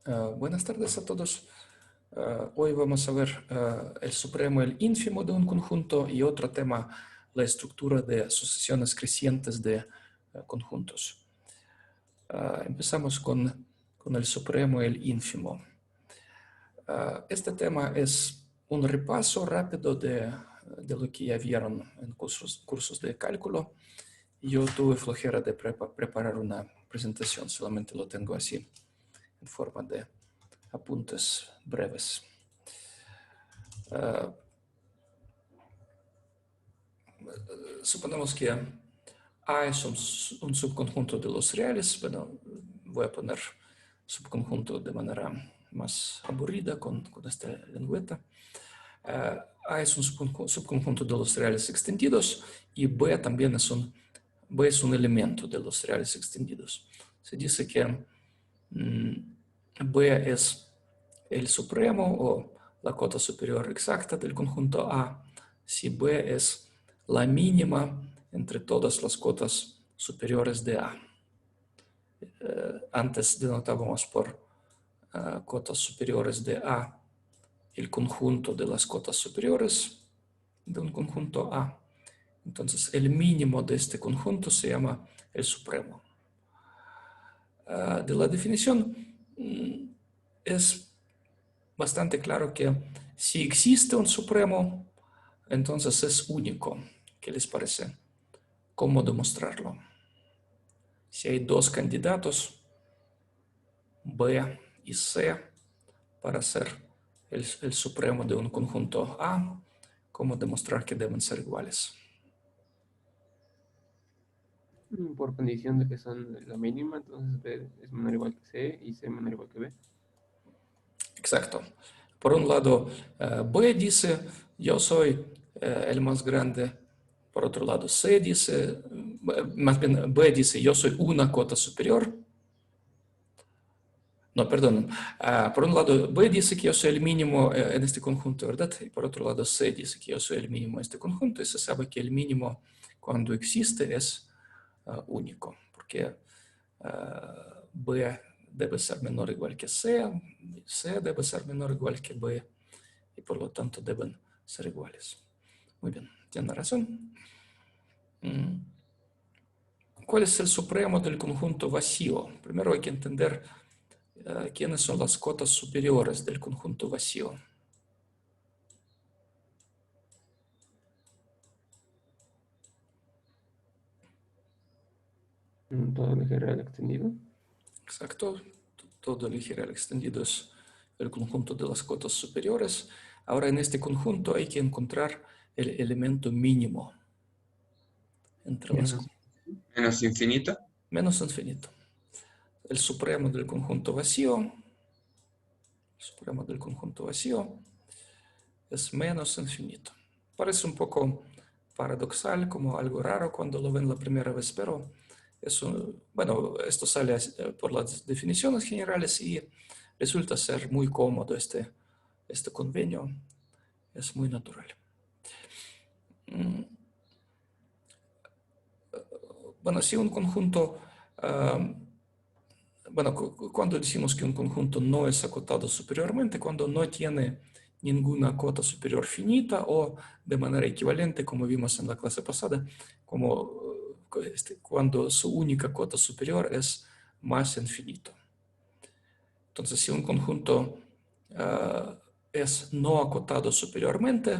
Buenas tardes a todos. Hoy vamos a ver el supremo, el ínfimo de un conjunto y otro tema, la estructura de asociaciones crecientes de conjuntos. Empezamos con el supremo y el ínfimo. Este tema es un repaso rápido de lo que ya vieron en cursos de cálculo. Yo tuve flojera de preparar una presentación, solamente lo tengo así, en forma de apuntes breves. Suponemos que A es un subconjunto de los reales. Bueno, voy a poner subconjunto de manera más aburrida con esta lengüeta. A es un subconjunto de los reales extendidos y B también es un elemento de los reales extendidos. Se dice que B es el supremo o la cota superior exacta del conjunto A si B es la mínima entre todas las cotas superiores de A. Antes denotábamos por cotas superiores de A el conjunto de las cotas superiores de un conjunto A. Entonces, el mínimo de este conjunto se llama el supremo. De la definición es bastante claro que si existe un supremo, entonces es único. ¿Qué les parece? ¿Cómo demostrarlo? Si hay dos candidatos, B y C, para ser el supremo de un conjunto A, ¿cómo demostrar que deben ser iguales? Por condición de que son la mínima, entonces B es menor o igual que C y C menor o igual que B. Exacto. Por un lado, B dice, yo soy el más grande. Por otro lado, C dice, más bien B dice, yo soy una cota superior. No, perdón. Por un lado, B dice que yo soy el mínimo en este conjunto, ¿verdad? Y por otro lado, C dice que yo soy el mínimo en este conjunto. Y se sabe que el mínimo, cuando existe, es único, porque B debe ser menor o igual que C, C debe ser menor o igual que B, y por lo tanto deben ser iguales. Muy bien, tiene razón. ¿Cuál es el supremo del conjunto vacío? Primero hay que entender quiénes son las cotas superiores del conjunto vacío. Todo el eje real extendido. Exacto, todo el eje real extendido es el conjunto de las cotas superiores. Ahora en este conjunto hay que encontrar el elemento mínimo entre las Menos, Menos infinito. menos infinito. El supremo del conjunto vacío, es menos infinito. Parece un poco paradoxal, como algo raro cuando lo ven la primera vez, pero bueno, esto sale por las definiciones generales y resulta ser muy cómodo este convenio. Es muy natural. Bueno, si un conjunto, bueno, cuando decimos que un conjunto no es acotado superiormente, cuando no tiene ninguna cota superior finita o de manera equivalente, como vimos en la clase pasada, como cuando su única cota superior es más infinito. Entonces, si un conjunto es no acotado superiormente,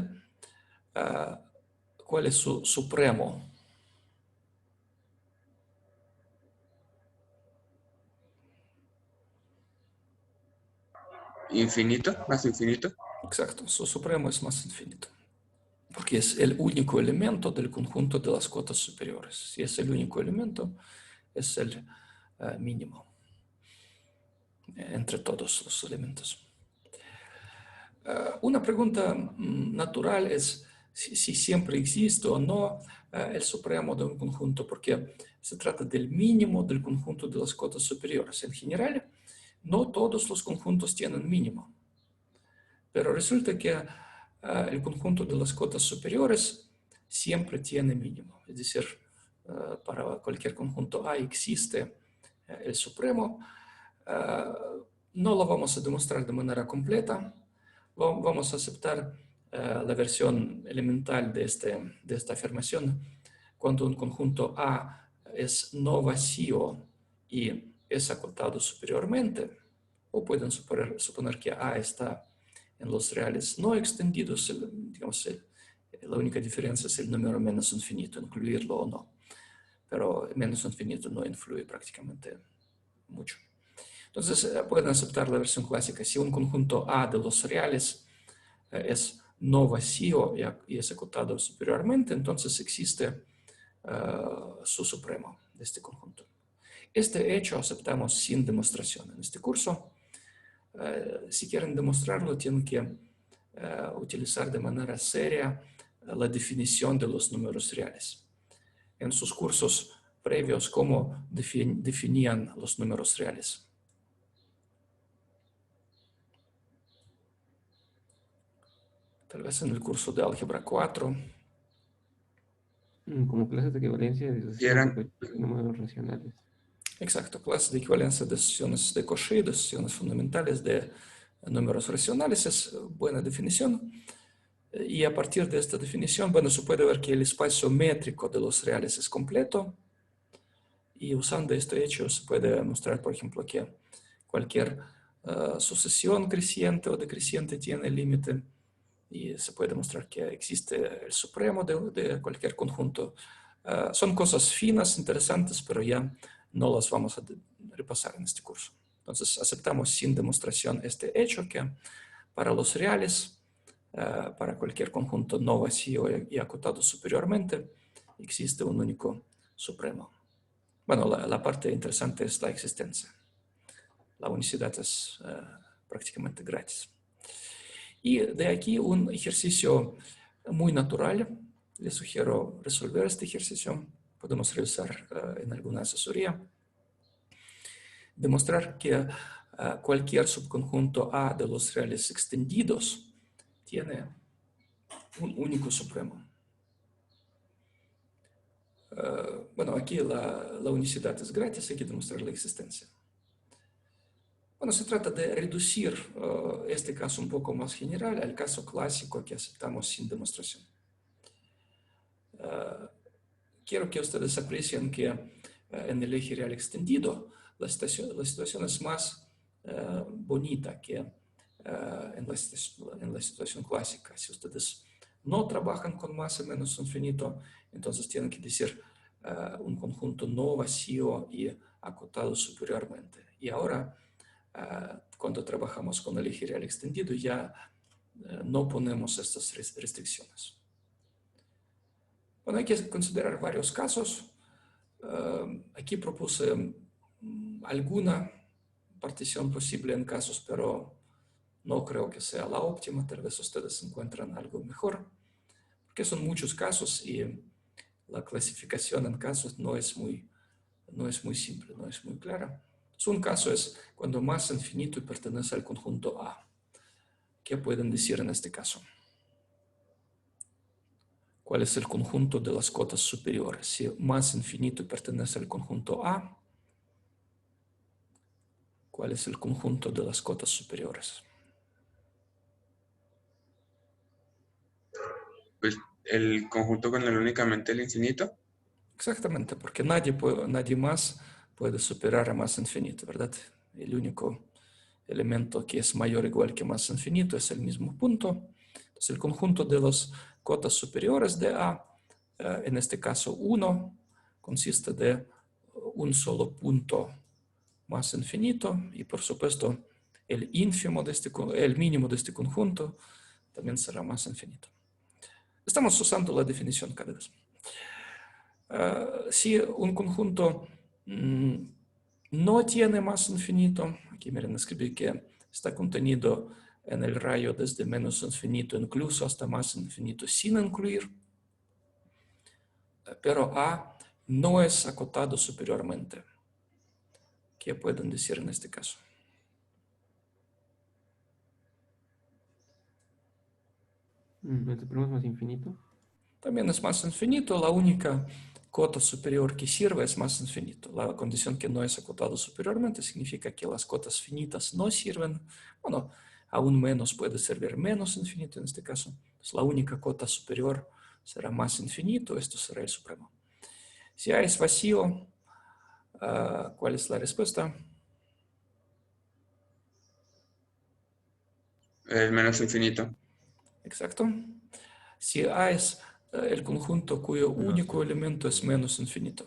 ¿cuál es su supremo? Infinito, más infinito. Exacto, su supremo es más infinito, porque es el único elemento del conjunto de las cotas superiores. Si es el único elemento, es el mínimo entre todos los elementos. Una pregunta natural es si siempre existe o no el supremo de un conjunto, porque se trata del mínimo del conjunto de las cotas superiores. En general, no todos los conjuntos tienen mínimo, pero resulta que el conjunto de las cotas superiores siempre tiene mínimo. Es decir, para cualquier conjunto A existe el supremo. no lo vamos a demostrar de manera completa. Vamos a aceptar la versión elemental de esta afirmación. Cuando un conjunto A es no vacío y es acotado superiormente, o pueden suponer que A está en los reales no extendidos, digamos, la única diferencia es el número menos infinito, incluirlo o no. Pero menos infinito no influye prácticamente mucho. Entonces, pueden aceptar la versión clásica. Si un conjunto A de los reales es no vacío y es acotado superiormente, entonces existe su supremo de este conjunto. Este hecho aceptamos sin demostración en este curso. Si quieren demostrarlo, tienen que utilizar de manera seria la definición de los números reales. En sus cursos previos, ¿cómo definían los números reales? Tal vez en el curso de álgebra 4. Como clases de equivalencia de Si sucesión eran, de números racionales. Exacto, clases de equivalencia de sucesiones de Cauchy, de sucesiones fundamentales de números racionales, es buena definición. Y a partir de esta definición, bueno, se puede ver que el espacio métrico de los reales es completo. Y usando este hecho se puede mostrar, por ejemplo, que cualquier sucesión creciente o decreciente tiene límite. Y se puede demostrar que existe el supremo de cualquier conjunto. Son cosas finas, interesantes, pero ya no las vamos a repasar en este curso. Entonces, aceptamos sin demostración este hecho que para los reales, para cualquier conjunto no vacío y acotado superiormente, existe un único supremo. Bueno, la parte interesante es la existencia. La unicidad es prácticamente gratis. Y de aquí un ejercicio muy natural. Les sugiero resolver este ejercicio. Podemos realizar en alguna asesoría. Demostrar que cualquier subconjunto A de los reales extendidos tiene un único supremo. Bueno, aquí la unicidad es gratis, hay que demostrar la existencia. Bueno, se trata de reducir este caso un poco más general al caso clásico que aceptamos sin demostración. Quiero que ustedes aprecien que en el eje real extendido la situación es más bonita que en la situación clásica. Si ustedes no trabajan con masa menos infinito, entonces tienen que decir un conjunto no vacío y acotado superiormente. Y ahora, cuando trabajamos con el eje real extendido, ya no ponemos estas restricciones. Bueno, hay que considerar varios casos. Aquí propuse alguna partición posible en casos, pero no creo que sea la óptima. Tal vez ustedes encuentran algo mejor, porque son muchos casos y la clasificación en casos no es muy simple, no es muy clara. Un caso es cuando masa infinito y pertenece al conjunto A. ¿Qué pueden decir en este caso? ¿Cuál es el conjunto de las cotas superiores? Si masa infinito pertenece al conjunto A, ¿cuál es el conjunto de las cotas superiores? pues, el conjunto con el únicamente el infinito. Exactamente, porque nadie más puede superar a masa infinito, ¿verdad? El único elemento que es mayor o igual que masa infinito es el mismo punto. Entonces, el conjunto de las cotas superiores de A, en este caso 1, consiste de un solo punto más infinito y, por supuesto, el mínimo de este conjunto también será más infinito. Estamos usando la definición cada vez. Si un conjunto no tiene más infinito, aquí miren, escribí que está contenido en el rayo desde menos infinito incluso hasta más infinito sin incluir, pero A no es acotado superiormente. ¿Qué pueden decir en este caso? El supremo es más infinito. También es más infinito. La única cota superior que sirve es más infinito. La condición que no es acotado superiormente significa que las cotas finitas no sirven. Bueno, aún menos puede servir menos infinito en este caso. Entonces, la única cota superior será más infinito, esto será el supremo. Si A es vacío, ¿cuál es la respuesta? El menos infinito. Exacto. Si A es el conjunto cuyo único elemento es menos infinito.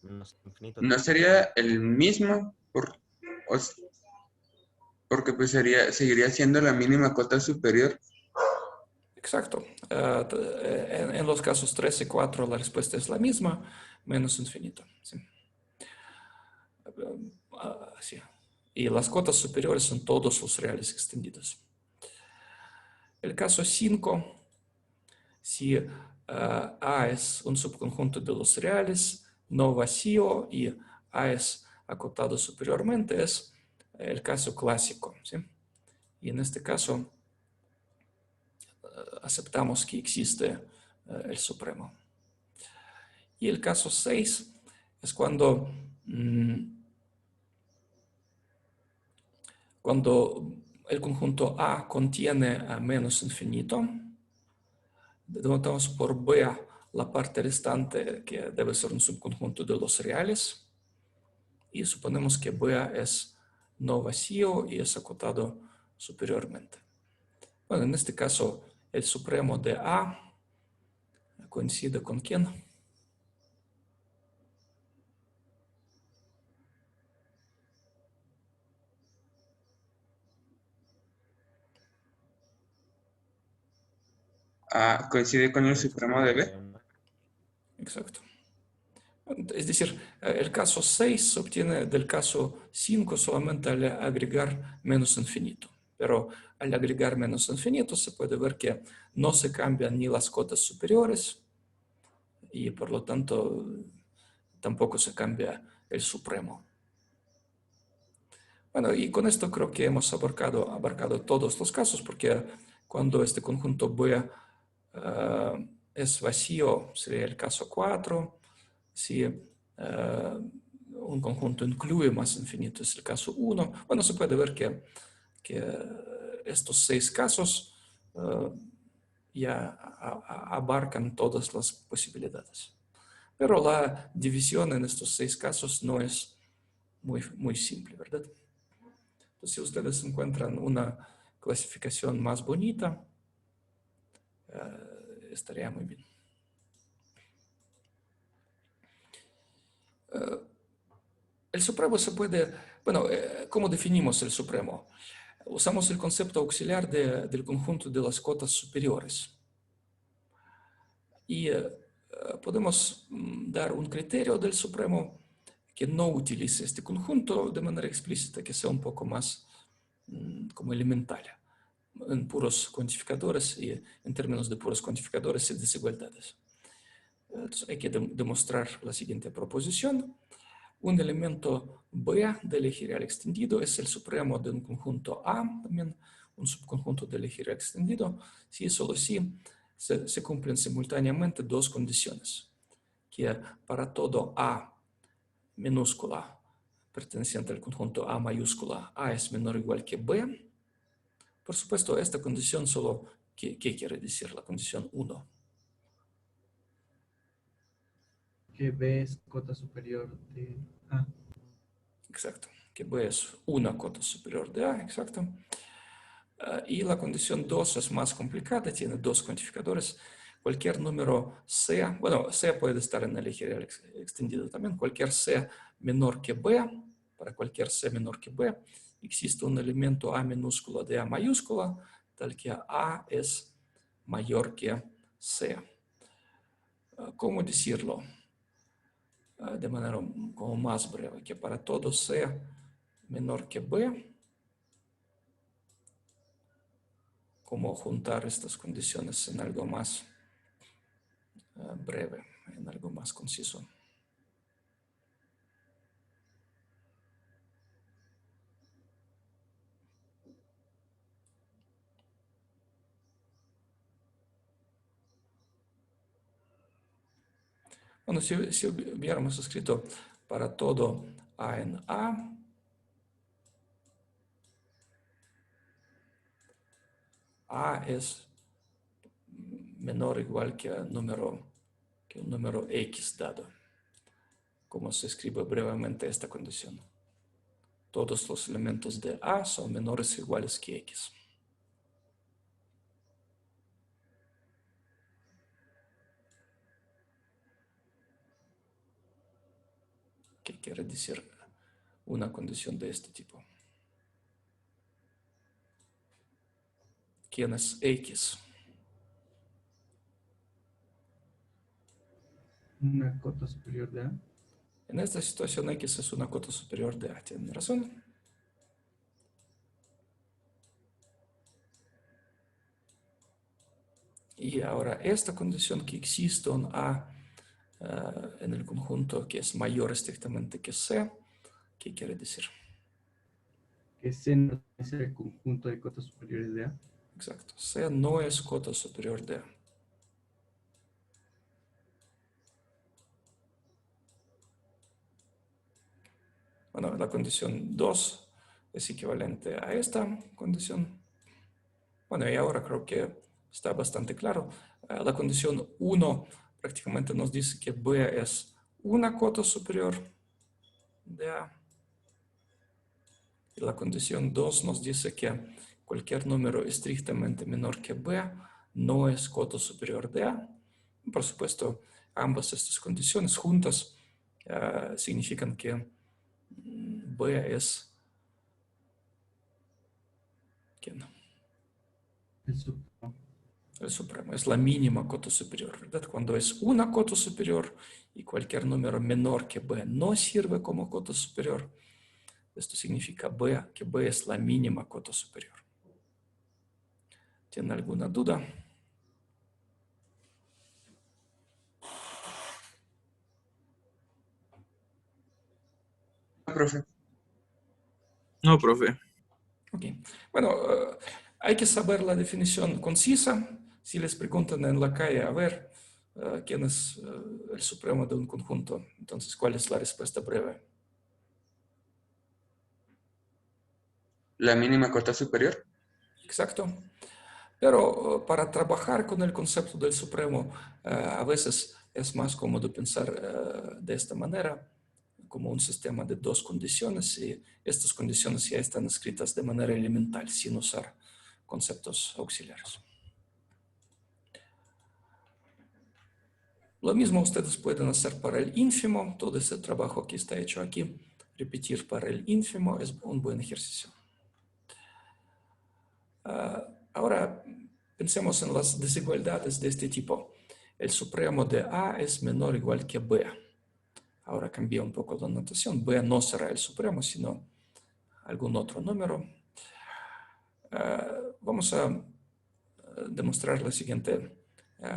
Menos infinito. ¿No sería el mismo? Porque pues seguiría siendo la mínima cota superior. Exacto. En los casos 3 y 4 la respuesta es la misma, menos infinito. Sí. Sí. Y las cotas superiores son todos los reales extendidos. El caso 5, si A es un subconjunto de los reales, no vacío, y A es acotado superiormente, es el caso clásico. ¿Sí? Y en este caso aceptamos que existe el supremo. Y el caso 6 es cuando el conjunto A contiene a menos infinito, denotamos por B la parte restante que debe ser un subconjunto de los reales y suponemos que B es no vacío y es acotado superiormente. Bueno, en este caso el supremo de A coincide con ¿quién? Coincide con el supremo de B. Exacto. Es decir, el caso 6 se obtiene del caso 5 solamente al agregar menos infinito. Pero al agregar menos infinito se puede ver que no se cambian ni las cotas superiores y por lo tanto tampoco se cambia el supremo. Bueno, y con esto creo que hemos abarcado todos los casos, porque cuando este conjunto B es vacío, sería el caso 4. Si un conjunto incluye más infinito, es el caso 1. Bueno, se puede ver que estos 6 casos ya abarcan todas las posibilidades. Pero la división en estos 6 casos no es muy simple, ¿verdad? Entonces, si ustedes encuentran una clasificación más bonita, estaría muy bien. El supremo se puede, bueno, ¿cómo definimos el supremo? Usamos el concepto auxiliar del conjunto de las cotas superiores. Y podemos dar un criterio del supremo que no utilice este conjunto de manera explícita, que sea un poco más como elemental en puros cuantificadores y en términos de puros cuantificadores y desigualdades. Entonces hay que demostrar la siguiente proposición. Un elemento B del eje real extendido es el supremo de un conjunto A, también un subconjunto del eje real extendido, si y solo si se cumplen simultáneamente dos condiciones, que para todo A minúscula perteneciente al conjunto A mayúscula, A es menor o igual que B. Por supuesto, esta condición solo, ¿qué quiere decir la condición 1? Que B es cota superior de A. Exacto, que B es una cota superior de A, exacto. Y la condición 2 es más complicada, tiene dos cuantificadores. Cualquier número C, bueno, C puede estar en el eje real extendido también, cualquier C menor que B, para cualquier C menor que B, existe un elemento A minúscula de A mayúscula, tal que A es mayor que C. ¿Cómo decirlo? De manera como más breve, que para todo C menor que B, cómo juntar estas condiciones en algo más breve, en algo más conciso. Bueno, si hubiéramos escrito para todo A en A, A es menor o igual que un número X dado, como se escribe brevemente esta condición. Todos los elementos de A son menores o iguales que X. ¿Qué quiere decir una condición de este tipo? ¿Quién es X? Una cota superior de A. En esta situación X es una cota superior de A. ¿Tienen razón? Y ahora esta condición que existe un A en el conjunto que es mayor estrictamente que C, ¿qué quiere decir? Que C no es el conjunto de cotas superiores de A. Exacto. C no es cota superior de A. Bueno, la condición 2 es equivalente a esta condición. Bueno, y ahora creo que está bastante claro. La condición 1 prácticamente nos dice que B es una cota superior de A. Y la condición 2 nos dice que cualquier número estrictamente menor que B no es cota superior de A. Por supuesto, ambas estas condiciones juntas significan que B es... ¿Quién? El supremo. El supremo. Es la mínima cota superior, ¿verdad? Cuando es una cota superior y cualquier número menor que B no sirve como cota superior, esto significa que B es la mínima cota superior. ¿Tienen alguna duda? Profe. No, profe. Ok. Bueno, hay que saber la definición concisa. Si les preguntan en la calle, a ver, ¿quién es el supremo de un conjunto? Entonces, ¿cuál es la respuesta breve? La mínima cota superior. Exacto. Pero para trabajar con el concepto del supremo, a veces es más cómodo pensar de esta manera, como un sistema de dos condiciones, y estas condiciones ya están escritas de manera elemental, sin usar conceptos auxiliares. Lo mismo ustedes pueden hacer para el ínfimo. Todo ese trabajo que está hecho aquí, repetir para el ínfimo es un buen ejercicio. Ahora pensemos en las desigualdades de este tipo. El supremo de A es menor o igual que B. Ahora cambia un poco la notación. B no será el supremo, sino algún otro número. Vamos a demostrar la siguiente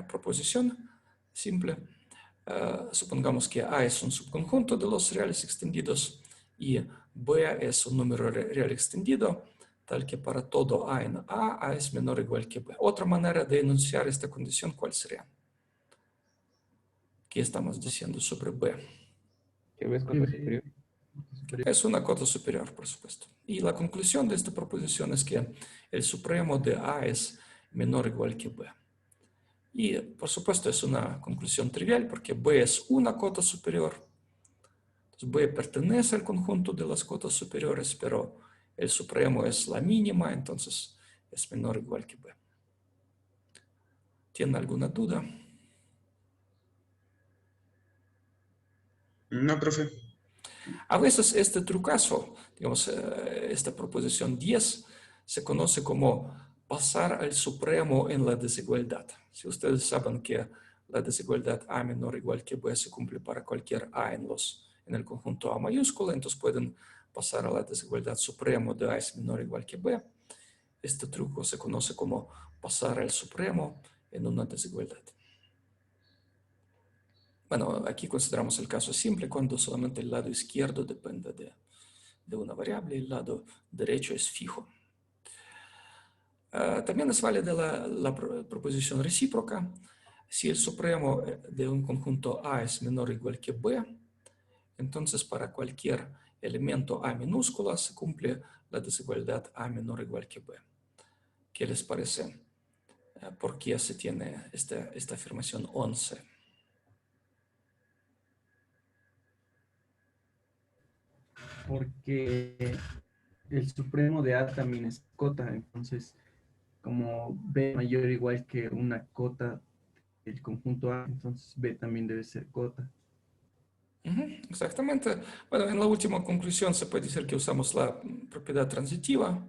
proposición simple. Supongamos que A es un subconjunto de los reales extendidos y B es un número real extendido, tal que para todo A en A es menor o igual que B. Otra manera de enunciar esta condición, ¿cuál sería? ¿Qué estamos diciendo sobre B? Que B es Que cota B superior. cota superior. Es una cota superior, por supuesto. Y la conclusión de esta proposición es que el supremo de A es menor o igual que B. Y, por supuesto, es una conclusión trivial porque B es una cota superior. Entonces, B pertenece al conjunto de las cotas superiores, pero el supremo es la mínima, entonces es menor o igual que B. ¿Tienen alguna duda? No, profe. A veces este trucazo, digamos, esta proposición 10, se conoce como pasar al supremo en la desigualdad. Si ustedes saben que la desigualdad A menor o igual que B se cumple para cualquier A en el conjunto A mayúscula, entonces pueden pasar a la desigualdad supremo de A es menor o igual que B. Este truco se conoce como pasar al supremo en una desigualdad. Bueno, aquí consideramos el caso simple cuando solamente el lado izquierdo depende de una variable y el lado derecho es fijo. También es válida la proposición recíproca. Si el supremo de un conjunto A es menor o igual que B, entonces para cualquier elemento A minúscula se cumple la desigualdad A menor o igual que B. ¿Qué les parece? ¿Por qué se tiene esta afirmación 11? Porque el supremo de A también es cota, entonces como B mayor o igual que una cota del conjunto A, entonces B también debe ser cota. Exactamente. Bueno, en la última conclusión se puede decir que usamos la propiedad transitiva,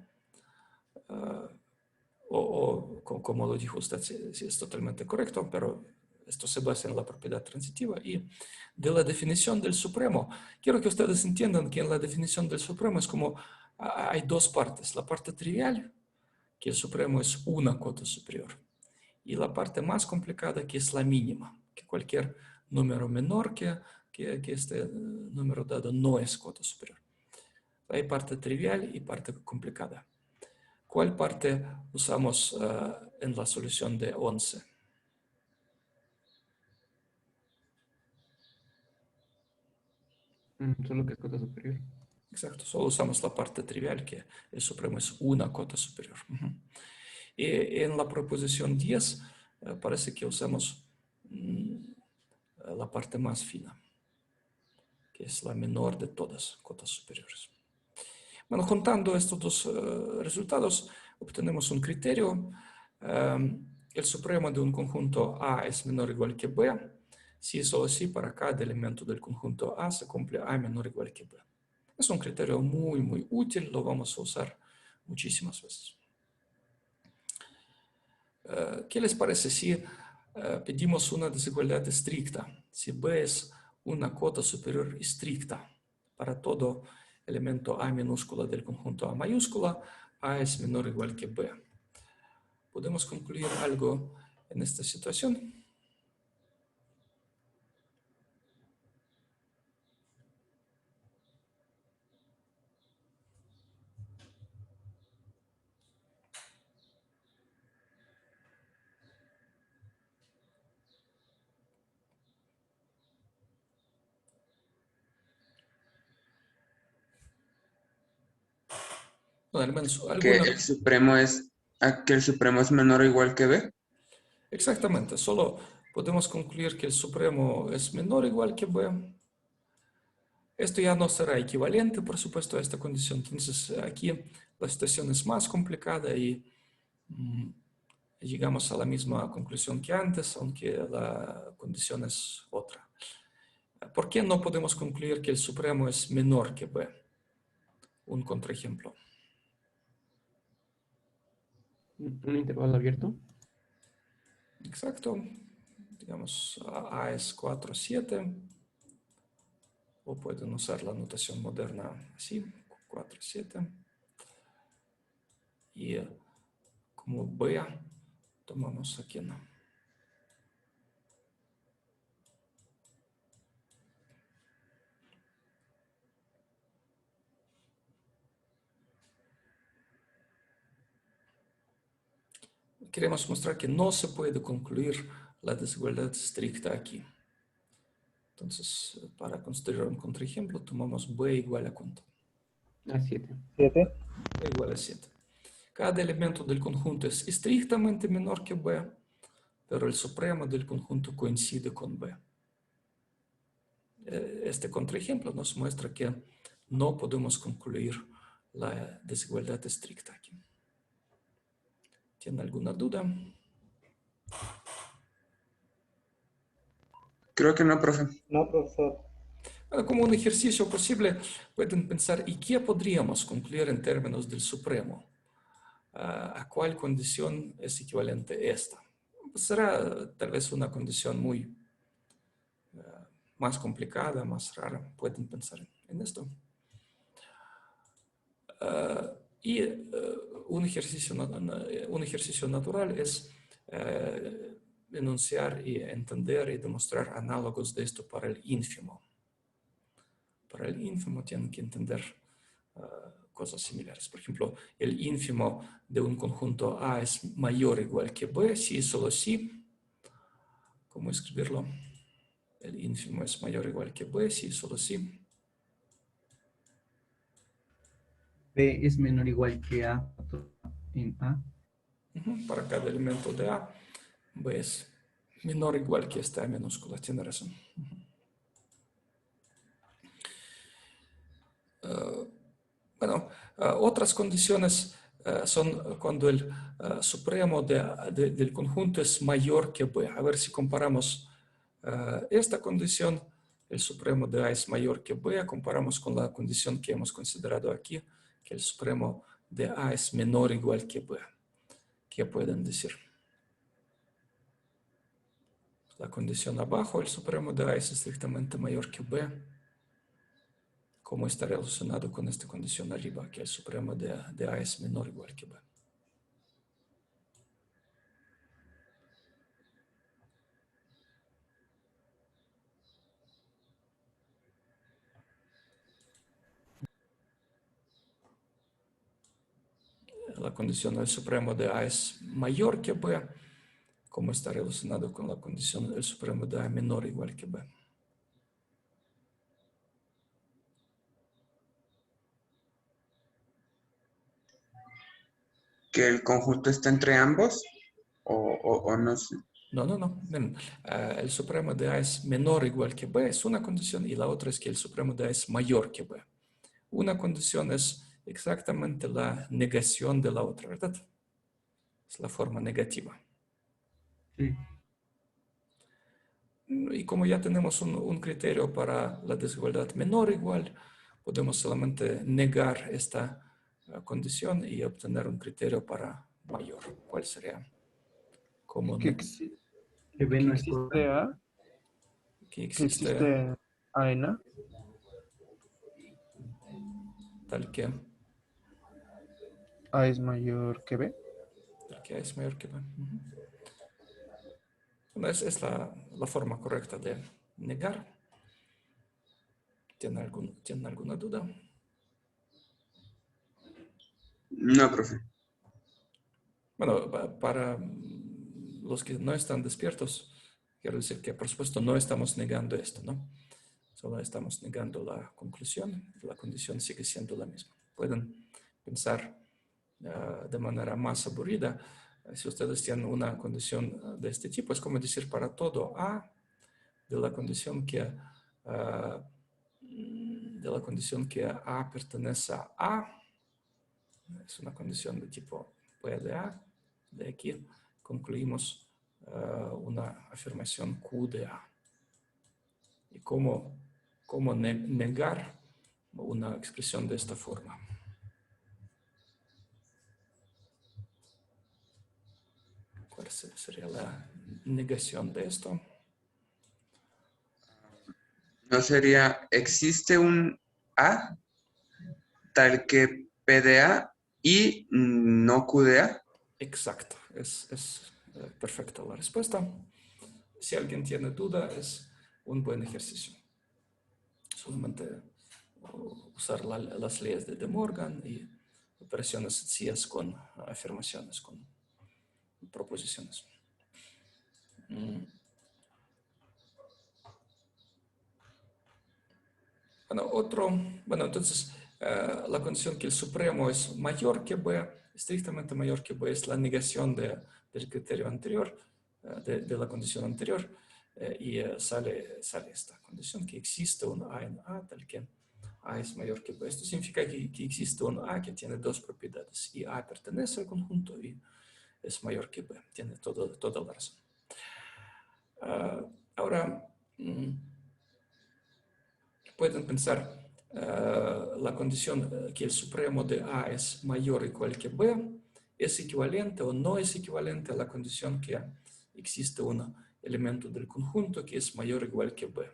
como lo dijo usted, sí es totalmente correcto, pero esto se basa en la propiedad transitiva. Y de la definición del supremo, quiero que ustedes entiendan que en la definición del supremo es como hay dos partes. La parte trivial, que el supremo es una cota superior, y la parte más complicada, que es la mínima, que cualquier número menor que este número dado no es cota superior. Hay parte trivial y parte complicada. ¿Cuál parte usamos en la solución de 11? Solo que es cota superior. Exacto, solo usamos la parte trivial, que el supremo es una cota superior. Y en la proposición 10 parece que usamos la parte más fina, que es la menor de todas cotas superiores. Bueno, juntando estos dos resultados, obtenemos un criterio. El supremo de un conjunto A es menor o igual que B, si y solo si para cada elemento del conjunto A se cumple A menor o igual que B. Es un criterio muy, muy útil, lo vamos a usar muchísimas veces. ¿Qué les parece si pedimos una desigualdad estricta? Si B es una cota superior estricta para todo elemento A minúscula del conjunto A mayúscula, A es menor o igual que B. ¿Podemos concluir algo en esta situación? Bueno, al menos Que alguna... el supremo es menor o igual que B. Exactamente, solo podemos concluir que el supremo es menor o igual que B. Esto ya no será equivalente, por supuesto, a esta condición. Entonces, aquí la situación es más complicada y llegamos a la misma conclusión que antes, aunque la condición es otra. ¿Por qué no podemos concluir que el supremo es menor que B? Un contraejemplo. Un intervalo abierto. Exacto. Digamos, A es 4, 7. O pueden usar la notación moderna así, 4, 7. Y como B, tomamos aquí no. Queremos mostrar que no se puede concluir la desigualdad estricta aquí. Entonces, para construir un contraejemplo, tomamos B igual a ¿cuánto? A 7. B igual a 7. Cada elemento del conjunto es estrictamente menor que B, pero el supremo del conjunto coincide con B. Este contraejemplo nos muestra que no podemos concluir la desigualdad estricta aquí. ¿Tienen alguna duda? Creo que no, profe. No, profesor. Bueno, como un ejercicio posible, pueden pensar, ¿y qué podríamos concluir en términos del supremo? ¿A cuál condición es equivalente esta? Pues será tal vez una condición muy más complicada, más rara. Pueden pensar en esto. Y un ejercicio natural es enunciar y entender y demostrar análogos de esto para el ínfimo. Para el ínfimo tienen que entender cosas similares. Por ejemplo, el ínfimo de un conjunto A es mayor o igual que B, si y solo si ¿Cómo escribirlo? El ínfimo es mayor o igual que B, sí, solo sí. B es menor o igual que A en A. Para cada elemento de A, B es menor o igual que esta A minúscula, tiene razón. Bueno, otras condiciones son cuando el supremo del conjunto es mayor que B. A ver si comparamos esta condición, el supremo de A es mayor que B, comparamos con la condición que hemos considerado aquí, que el supremo de A es menor o igual que B. ¿Qué pueden decir? La condición abajo, el supremo de A es estrictamente mayor que B. ¿Cómo está relacionado con esta condición arriba, que el supremo de A es menor o igual que B? La condición del supremo de A es mayor que B. ¿Cómo está relacionado con la condición del supremo de A menor o igual que B? ¿Que el conjunto está entre ambos? ¿O no sé? No. Ven, el supremo de A es menor o igual que B, es una condición, y la otra es que el supremo de A es mayor que B. Una condición es exactamente la negación de la otra, ¿verdad? Es la forma negativa. Sí. Y como ya tenemos un criterio para la desigualdad menor o igual, podemos solamente negar esta condición y obtener un criterio para mayor. ¿Cuál sería? Como Que, Que B que no es existe cota. A, que que existe A en A. tal que A es mayor que B. A es mayor que B. Bueno, es la forma correcta de negar. ¿Tienen alguna duda? No, profe. Bueno, para los que no están despiertos, quiero decir que, por supuesto, no estamos negando esto, ¿no? Solo estamos negando la conclusión. La condición sigue siendo la misma. Pueden pensar de manera más aburrida. Si ustedes tienen una condición de este tipo, es como decir para todo A de la condición que A pertenece a A. Es una condición de tipo P de A. De aquí concluimos una afirmación Q de A. ¿Y cómo negar una expresión de esta forma? ¿Cuál sería la negación de esto? ¿No sería, existe un A tal que P de A y no Q de A? Exacto, es perfecta la respuesta. Si alguien tiene duda, es un buen ejercicio. Solamente usar las leyes de De Morgan y operaciones sencillas con afirmaciones, con proposiciones. Bueno, entonces la condición que el supremo es mayor que B, estrictamente mayor que B, es la negación del criterio anterior, de la condición anterior, y sale esta condición, que existe un A en A, tal que A es mayor que B. Esto significa que existe un A que tiene dos propiedades, y A pertenece al conjunto y es mayor que B. Tiene toda la razón. Ahora, pueden pensar la condición que el supremo de A es mayor o igual que B, ¿es equivalente o no es equivalente a la condición que existe un elemento del conjunto que es mayor o igual que B?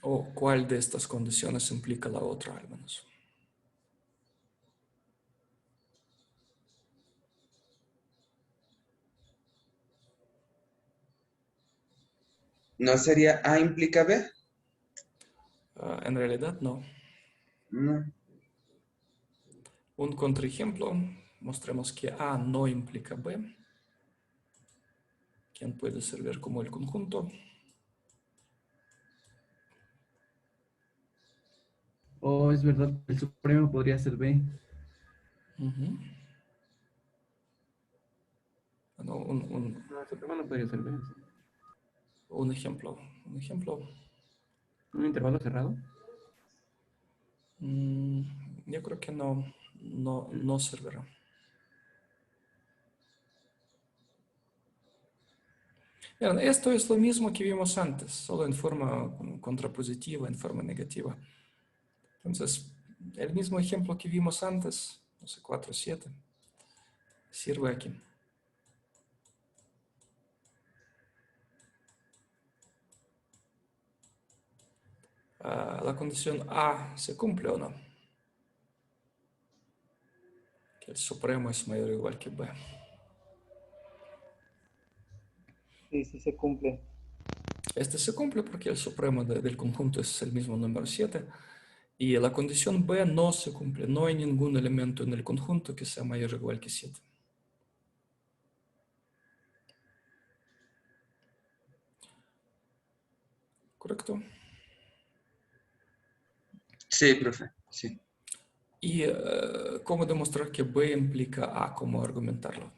¿O cuál de estas condiciones implica la otra, al menos? ¿No sería A implica B? En realidad no. No. Un contraejemplo, mostremos que A no implica B. ¿Quién puede servir como el conjunto? O es verdad, el supremo podría ser B. Ujú. Bueno, No, el supremo no podría ser B. ¿Sí? un ejemplo. Un ejemplo. ¿Un intervalo cerrado? Mm, yo creo que no servirá. Bien, esto es lo mismo que vimos antes, solo en forma contrapositiva, en forma negativa. Entonces, el mismo ejemplo que vimos antes, no sé, 4, 7, sirve aquí. La condición A se cumple o no. Que el supremo es mayor o igual que B. Sí, sí se cumple. Este se cumple porque el supremo del conjunto es el mismo número 7. Y la condición B no se cumple. No hay ningún elemento en el conjunto que sea mayor o igual que 7. ¿Correcto? Sí, profe, sí. ¿Y cómo demostrar que B implica A? ¿Cómo argumentarlo?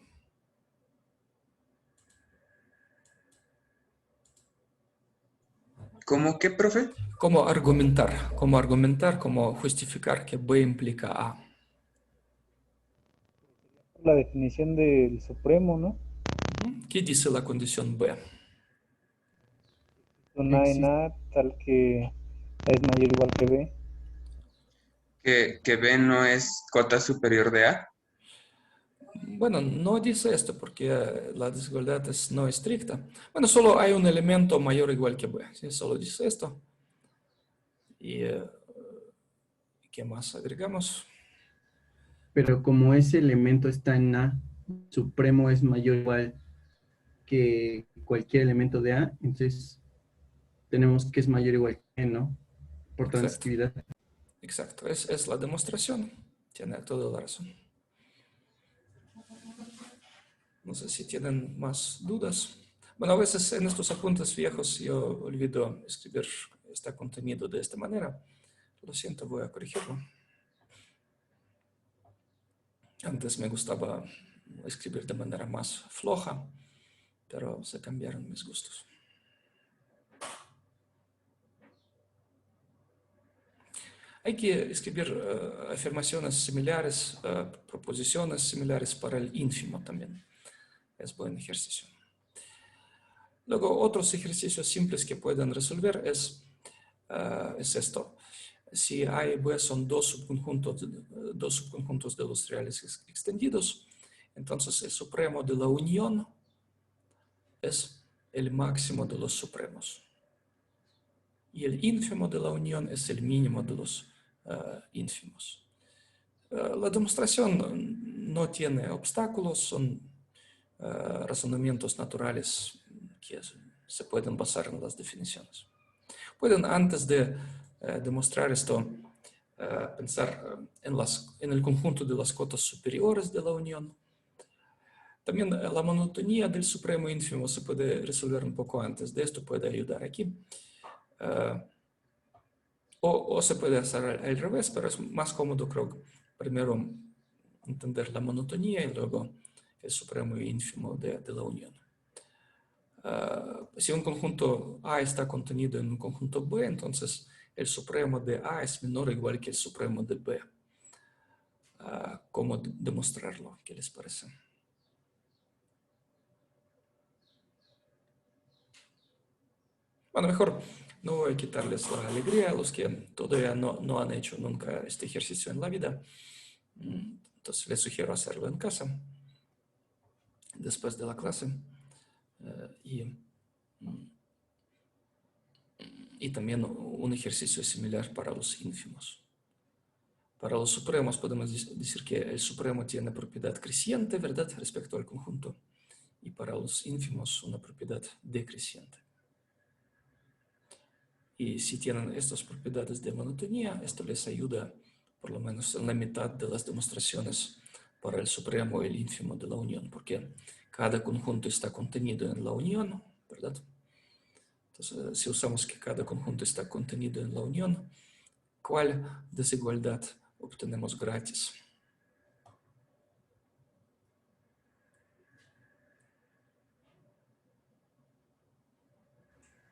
¿Cómo qué, profe? ¿Cómo argumentar? ¿Cómo argumentar? ¿Cómo justificar que B implica A? La definición del supremo, ¿no? ¿Qué dice la condición B? Son A en A tal que A es mayor o igual que B. ¿Que B no es cota superior de A? Bueno, no dice esto porque la desigualdad es no estricta. Bueno, solo hay un elemento mayor o igual que B. ¿Sí? Solo dice esto. ¿Y qué más agregamos? Pero como ese elemento está en A, supremo es mayor o igual que cualquier elemento de A, entonces tenemos que es mayor o igual que E, ¿no? Por Exacto, transitividad. exacto. Es la demostración. Tiene toda la razón. No sé si tienen más dudas. Bueno, a veces en estos apuntes viejos yo olvido escribir este contenido de esta manera. Lo siento, voy a corregirlo. Antes me gustaba escribir de manera más floja, pero se cambiaron mis gustos. Hay que escribir afirmaciones similares, proposiciones similares para el ínfimo también. Es buen ejercicio. Luego, otros ejercicios simples que pueden resolver es esto. Si A y B son dos subconjuntos de los reales extendidos, entonces el supremo de la unión es el máximo de los supremos. Y el ínfimo de la unión es el mínimo de los ínfimos. La demostración no tiene obstáculos, son razonamientos naturales que se pueden basar en las definiciones. Pueden, antes de demostrar esto, pensar en el conjunto de las cotas superiores de la unión. También la monotonía del supremo ínfimo se puede resolver un poco antes de esto, puede ayudar aquí. O se puede hacer al revés, pero es más cómodo, creo, primero entender la monotonía y luego el supremo ínfimo de la unión. Si un conjunto A está contenido en un conjunto B, entonces el supremo de A es menor o igual que el supremo de B. ¿Cómo demostrarlo? ¿Qué les parece? Bueno, mejor no voy a quitarles la alegría a los que todavía no han hecho nunca este ejercicio en la vida. Entonces les sugiero hacerlo en casa, después de la clase. Y también un ejercicio similar para los ínfimos. Para los supremos podemos decir que el supremo tiene propiedad creciente, ¿verdad?, respecto al conjunto. Y para los ínfimos una propiedad decreciente. Y si tienen estas propiedades de monotonía, esto les ayuda por lo menos en la mitad de las demostraciones para el supremo y el ínfimo de la unión, porque cada conjunto está contenido en la unión, ¿verdad? Entonces, si usamos que cada conjunto está contenido en la unión, ¿cuál desigualdad obtenemos gratis?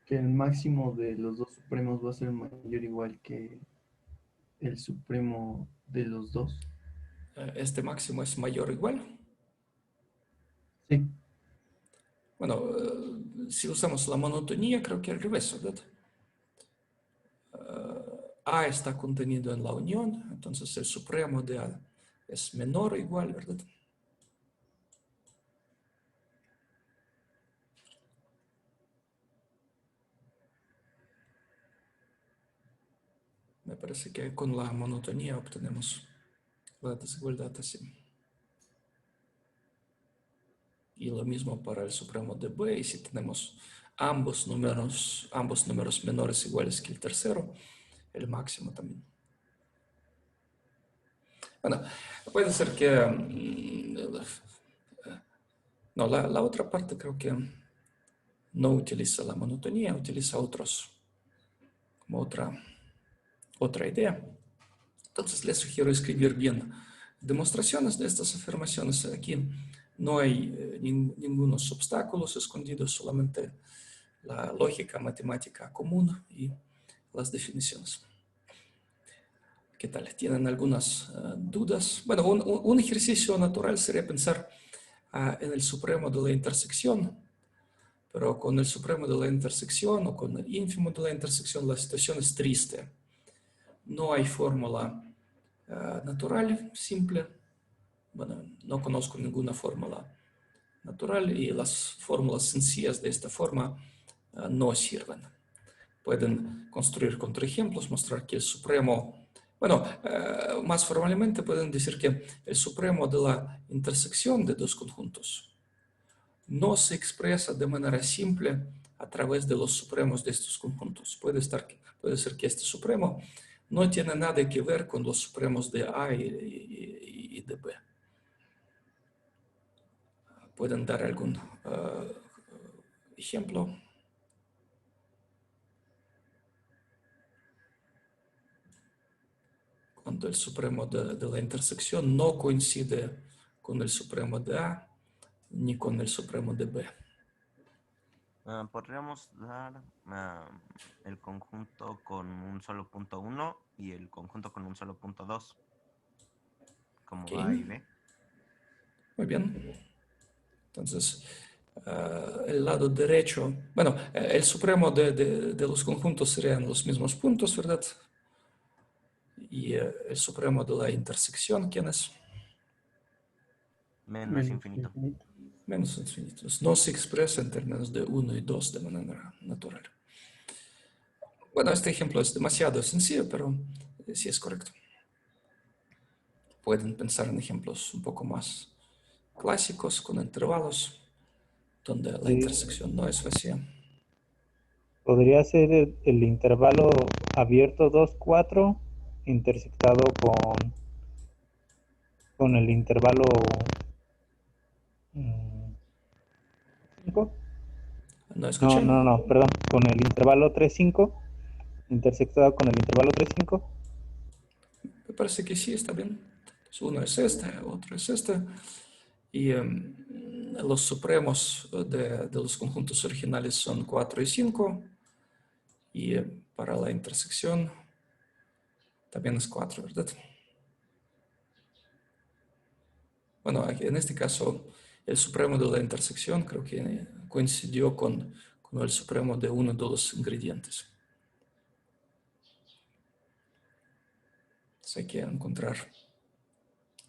Que el máximo de los dos supremos va a ser mayor o igual que el supremo de los dos. Este máximo es mayor o igual. Sí, Bueno, si usamos la monotonía, creo que al revés, ¿verdad? A está contenido en la unión, entonces el supremo de A es menor o igual, ¿verdad? Me parece que con la monotonía obtenemos la desigualdad así. Y lo mismo para el supremo de B, y si tenemos ambos números menores o iguales que el tercero, el máximo también. Bueno, puede ser que... no, la otra parte creo que no utiliza la monotonía, utiliza como otra idea. Entonces les sugiero escribir bien demostraciones de estas afirmaciones. Aquí no hay ningunos obstáculos escondidos, solamente la lógica matemática común y las definiciones. ¿Qué tal? ¿Tienen algunas dudas? Bueno, un ejercicio natural sería pensar en el supremo de la intersección, pero con el supremo de la intersección o con el ínfimo de la intersección la situación es triste. No hay fórmula natural simple. Bueno, no conozco ninguna fórmula natural y las fórmulas sencillas de esta forma no sirven. Pueden construir contraejemplos, mostrar que el supremo, bueno, más formalmente pueden decir que el supremo de la intersección de dos conjuntos no se expresa de manera simple a través de los supremos de estos conjuntos. Puede ser que este supremo no tiene nada que ver con los supremos de A y de B. ¿Pueden dar algún ejemplo? Cuando el supremo de la intersección no coincide con el supremo de A ni con el supremo de B. Podríamos dar el conjunto con un solo punto 1 y el conjunto con un solo punto 2, como Okay. A y B. Muy bien. Entonces, el lado derecho, bueno, el supremo de los conjuntos serían los mismos puntos, ¿verdad? Y el supremo de la intersección, ¿quién es? Menos infinito. Menos infinitos. No se expresa en términos de 1 y 2 de manera natural. Bueno, este ejemplo es demasiado sencillo, pero sí es correcto. Pueden pensar en ejemplos un poco más clásicos, con intervalos, donde la Sí. intersección no es vacía. Podría ser el intervalo abierto 2, 4 intersectado con el intervalo 5. No escuché. No, perdón, con el intervalo 3, 5 intersectado con el intervalo 3, 5. Me parece que sí, está bien. Entonces, uno es este, otro es este. Y los supremos de los conjuntos originales son 4 y 5. Y para la intersección también es 4, ¿verdad? Bueno, en este caso, el supremo de la intersección creo que coincidió con el supremo de uno de los ingredientes. Entonces hay que encontrar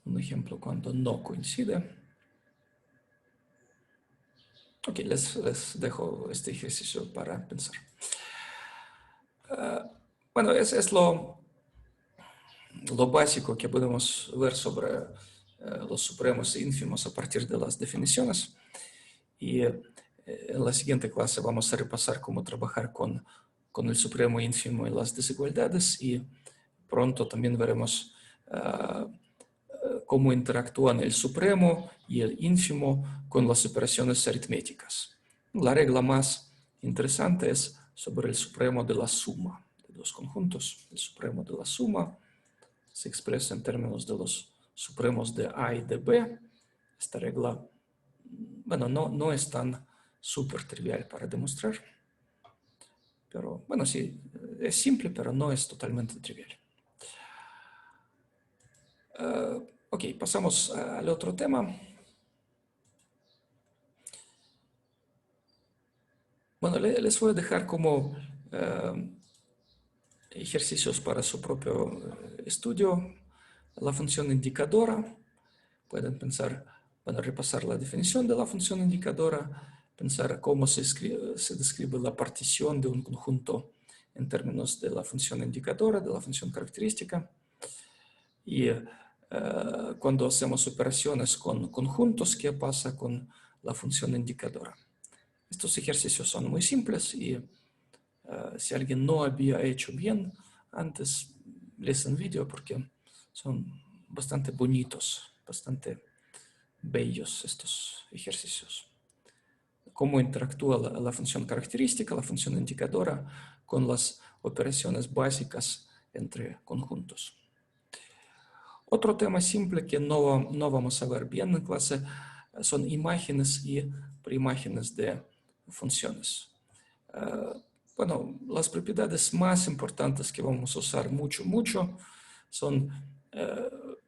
un ejemplo cuando no coincide. Ok, les dejo este ejercicio para pensar. Bueno, es lo básico que podemos ver sobre los supremos e ínfimos a partir de las definiciones. Y en la siguiente clase vamos a repasar cómo trabajar con con el supremo, ínfimo y las desigualdades, y pronto también veremos cómo interactúan el supremo y el ínfimo con las operaciones aritméticas. La regla más interesante es sobre el supremo de la suma de dos conjuntos. El supremo de la suma se expresa en términos de los supremos de A y de B. Esta regla, bueno, no es tan súper trivial para demostrar. Pero, bueno, sí, es simple, pero no es totalmente trivial. Ok, pasamos al otro tema. Bueno, les voy a dejar como ejercicios para su propio estudio la función indicadora. Pueden pensar, bueno, repasar la definición de la función indicadora, pensar cómo se describe la partición de un conjunto en términos de la función indicadora, de la función característica. Y cuando hacemos operaciones con conjuntos, ¿qué pasa con la función indicadora? Estos ejercicios son muy simples y si alguien no había hecho bien antes, les envidio porque son bastante bonitos, bastante bellos estos ejercicios. Cómo interactúa la función característica, la función indicadora, con las operaciones básicas entre conjuntos. Otro tema simple que no vamos a ver bien en clase son imágenes y preimágenes de funciones. Bueno, las propiedades más importantes que vamos a usar mucho son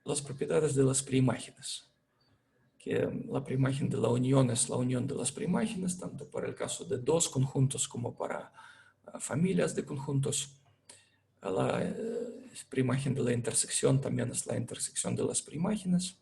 las propiedades de las preimágenes. Que la preimagen de la unión es la unión de las preimágenes, tanto para el caso de dos conjuntos como para familias de conjuntos. La preimagen de la intersección también es la intersección de las preimágenes.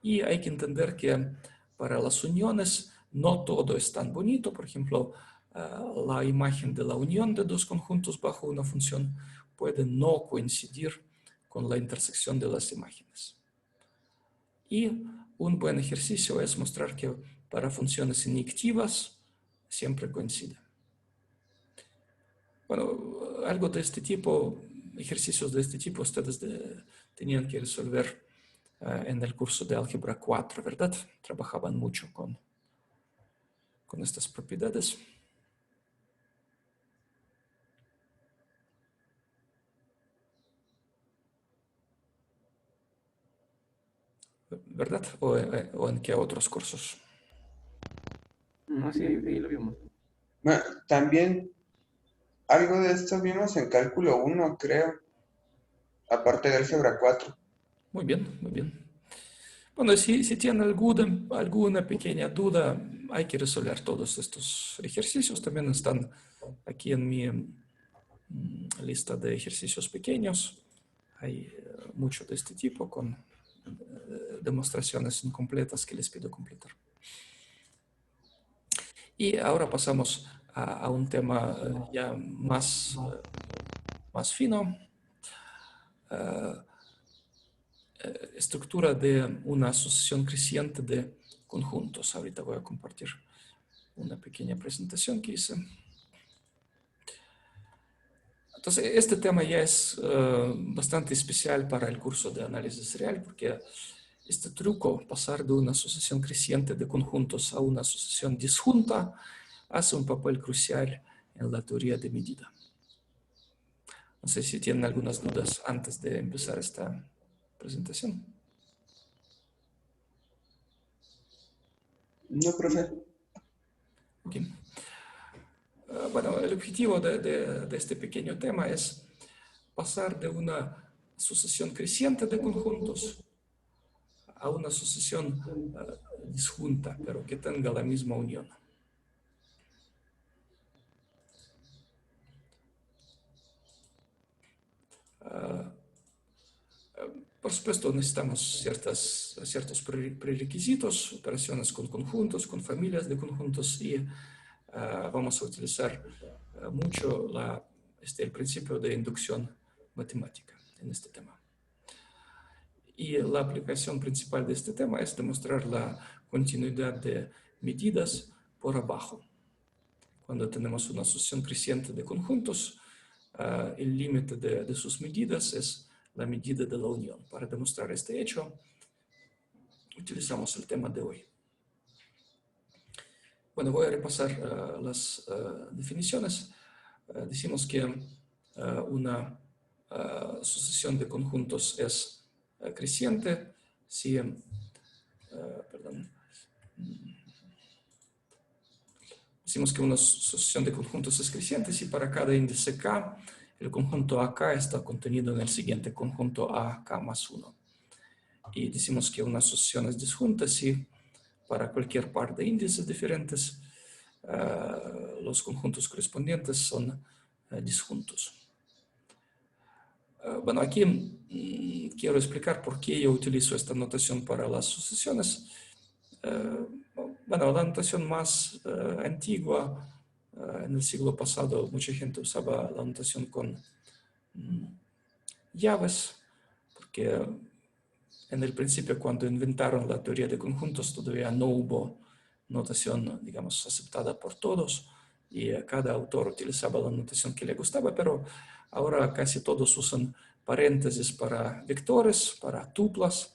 Y hay que entender que para las uniones no todo es tan bonito. Por ejemplo, la imagen de la unión de dos conjuntos bajo una función puede no coincidir con la intersección de las imágenes. Y un buen ejercicio es mostrar que para funciones inyectivas siempre coincide. Bueno, algo de este tipo, ejercicios de este tipo, ustedes tenían que resolver en el curso de álgebra 4, ¿verdad? Trabajaban mucho con estas propiedades. ¿Verdad? ¿O en qué otros cursos? No, sí, ahí lo vimos. Bueno, también algo de esto vimos en cálculo 1, creo, aparte de álgebra 4. Muy bien, muy bien. Bueno, si tienen alguna pequeña duda, hay que resolver todos estos ejercicios. También están aquí en mi lista de ejercicios pequeños. Hay mucho de este tipo con demostraciones incompletas que les pido completar. Y ahora pasamos a un tema ya más fino. Estructura de una asociación creciente de conjuntos. Ahorita voy a compartir una pequeña presentación que hice. Entonces, este tema ya es bastante especial para el curso de análisis real, porque este truco, pasar de una asociación creciente de conjuntos a una asociación disjunta, hace un papel crucial en la teoría de medida. No sé si tienen algunas dudas antes de empezar esta presentación. No, profe. Ok. Bueno, el objetivo de este pequeño tema es pasar de una asociación creciente de conjuntos a una asociación disjunta, pero que tenga la misma unión. Por supuesto, necesitamos ciertos prerequisitos, operaciones con conjuntos, con familias de conjuntos, y vamos a utilizar mucho el principio de inducción matemática en este tema. Y la aplicación principal de este tema es demostrar la continuidad de medidas por abajo. cuando tenemos una asociación creciente de conjuntos, el límite de sus medidas es la medida de la unión. Para demostrar este hecho, utilizamos el tema de hoy. Bueno, voy a repasar las definiciones. Decimos que una sucesión de conjuntos es creciente si, decimos que una sucesión de conjuntos es creciente si para cada índice K, el conjunto AK está contenido en el siguiente conjunto AK más 1. Y decimos que una asociación es disjunta si para cualquier par de índices diferentes los conjuntos correspondientes son disjuntos. Bueno, aquí quiero explicar por qué yo utilizo esta notación para las sucesiones. Bueno, la notación más antigua, en el siglo pasado mucha gente usaba la notación con llaves, porque en el principio cuando inventaron la teoría de conjuntos todavía no hubo notación, digamos, aceptada por todos y cada autor utilizaba la notación que le gustaba, pero ahora casi todos usan paréntesis para vectores, para tuplas,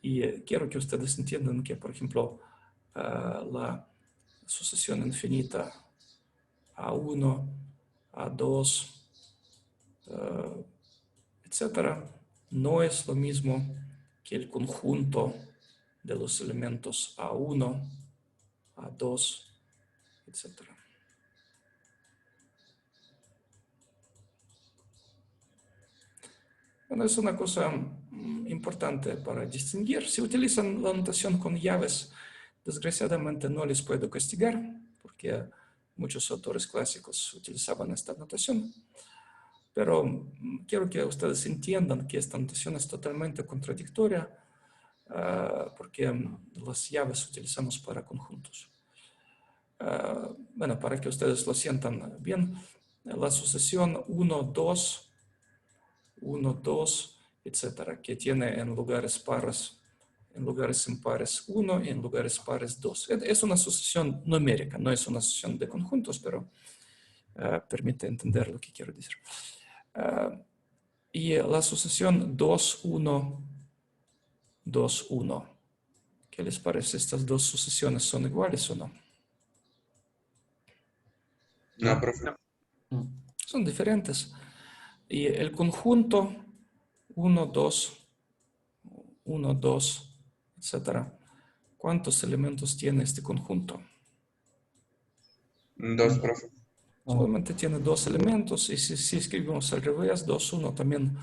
y quiero que ustedes entiendan que, por ejemplo, la sucesión infinita A1, A2, etcétera, no es lo mismo que el conjunto de los elementos A1, A2, etcétera. Bueno, es una cosa importante para distinguir. Si utilizan la notación con llaves, desgraciadamente no les puedo castigar, porque muchos autores clásicos utilizaban esta notación. Pero quiero que ustedes entiendan que esta notación es totalmente contradictoria, porque las llaves utilizamos para conjuntos. Bueno, para que ustedes lo sientan bien, la sucesión 1, 2, 1, 2, etcétera, que tiene en lugares pares, en lugares impares 1 y en lugares pares 2. Es una sucesión numérica, no es una sucesión de conjuntos, pero permite entender lo que quiero decir. Y la sucesión 2, 1, 2, 1. ¿Qué les parece? ¿Estas dos sucesiones son iguales o no? No, profe. Son diferentes. Y el conjunto 1, 2, 1, 2, etcétera. ¿Cuántos elementos tiene este conjunto? 2, profe. Solamente tiene 2 elementos. Y si escribimos al revés, 2, 1 también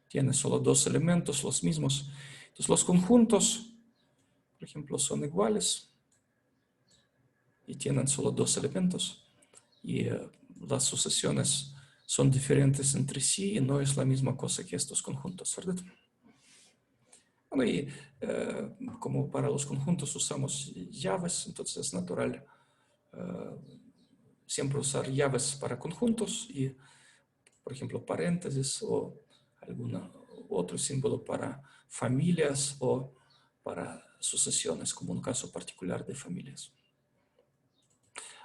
tiene solo 2 elementos, los mismos. Entonces los conjuntos, por ejemplo, son iguales y tienen solo 2 elementos. Y las sucesiones son diferentes entre sí y no es la misma cosa que estos conjuntos, ¿verdad? Bueno, y como para los conjuntos usamos llaves, entonces es natural siempre usar llaves para conjuntos y, por ejemplo, paréntesis o algún otro símbolo para familias o para sucesiones, como un caso particular de familias.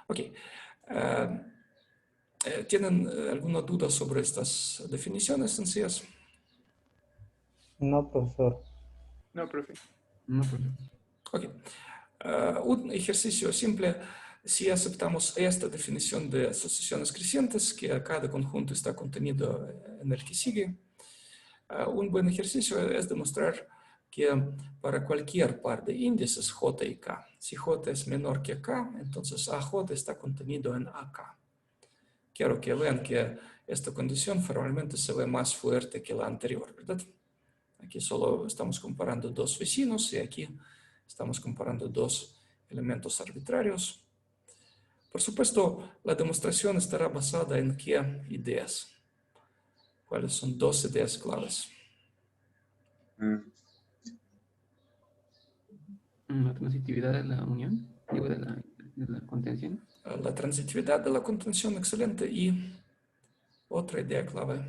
Ok. ¿Tienen alguna duda sobre estas definiciones sencillas? No, profesor. No, profe. No, profe. Ok. Un ejercicio simple, si aceptamos esta definición de asociaciones crecientes, que cada conjunto está contenido en el que sigue, un buen ejercicio es demostrar que para cualquier par de índices J y K, si J es menor que K, entonces AJ está contenido en AK. Quiero que vean que esta condición formalmente se ve más fuerte que la anterior, ¿verdad? Aquí solo estamos comparando dos vecinos y aquí estamos comparando dos elementos arbitrarios. Por supuesto, la demostración estará basada en qué ideas. ¿Cuáles son dos ideas claves? La transitividad de la unión, digo, de la contención. La transitividad de la contención, excelente. Y otra idea clave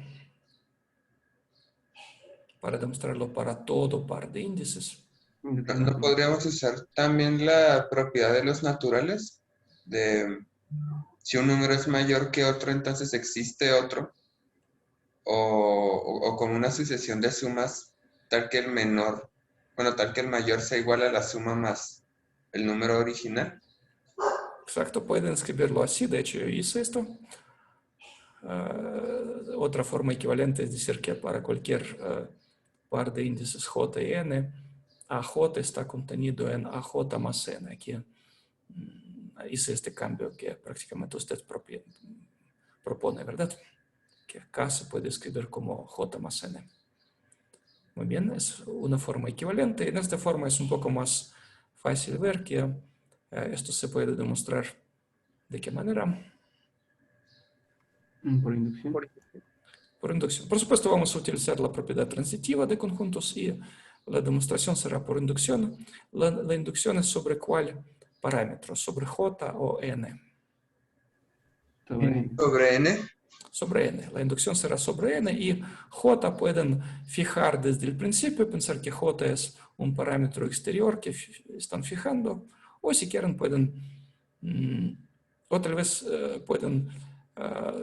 para demostrarlo para todo par de índices. ¿No podríamos usar también la propiedad de los naturales? De Si un número es mayor que otro, entonces existe otro. O con una sucesión de sumas tal que el menor, bueno, tal que el mayor sea igual a la suma más el número original. Exacto, pueden escribirlo así. De hecho, yo hice esto. Otra forma equivalente es decir que para cualquier par de índices j y n, AJ está contenido en AJ más n. Aquí hice este cambio que prácticamente usted propone, ¿verdad? Que K se puede escribir como J más n. Muy bien, es una forma equivalente. En esta forma es un poco más fácil ver que esto se puede demostrar de qué manera. Por inducción. Por inducción. Por supuesto, vamos a utilizar la propiedad transitiva de conjuntos y la demostración será por inducción. La inducción es sobre cuál parámetro, sobre J o N. Sobre n. Sobre n, Sobre N. La inducción será sobre N y J pueden fijar desde el principio, pensar que J es un parámetro exterior que están fijando, o si quieren pueden, o tal vez pueden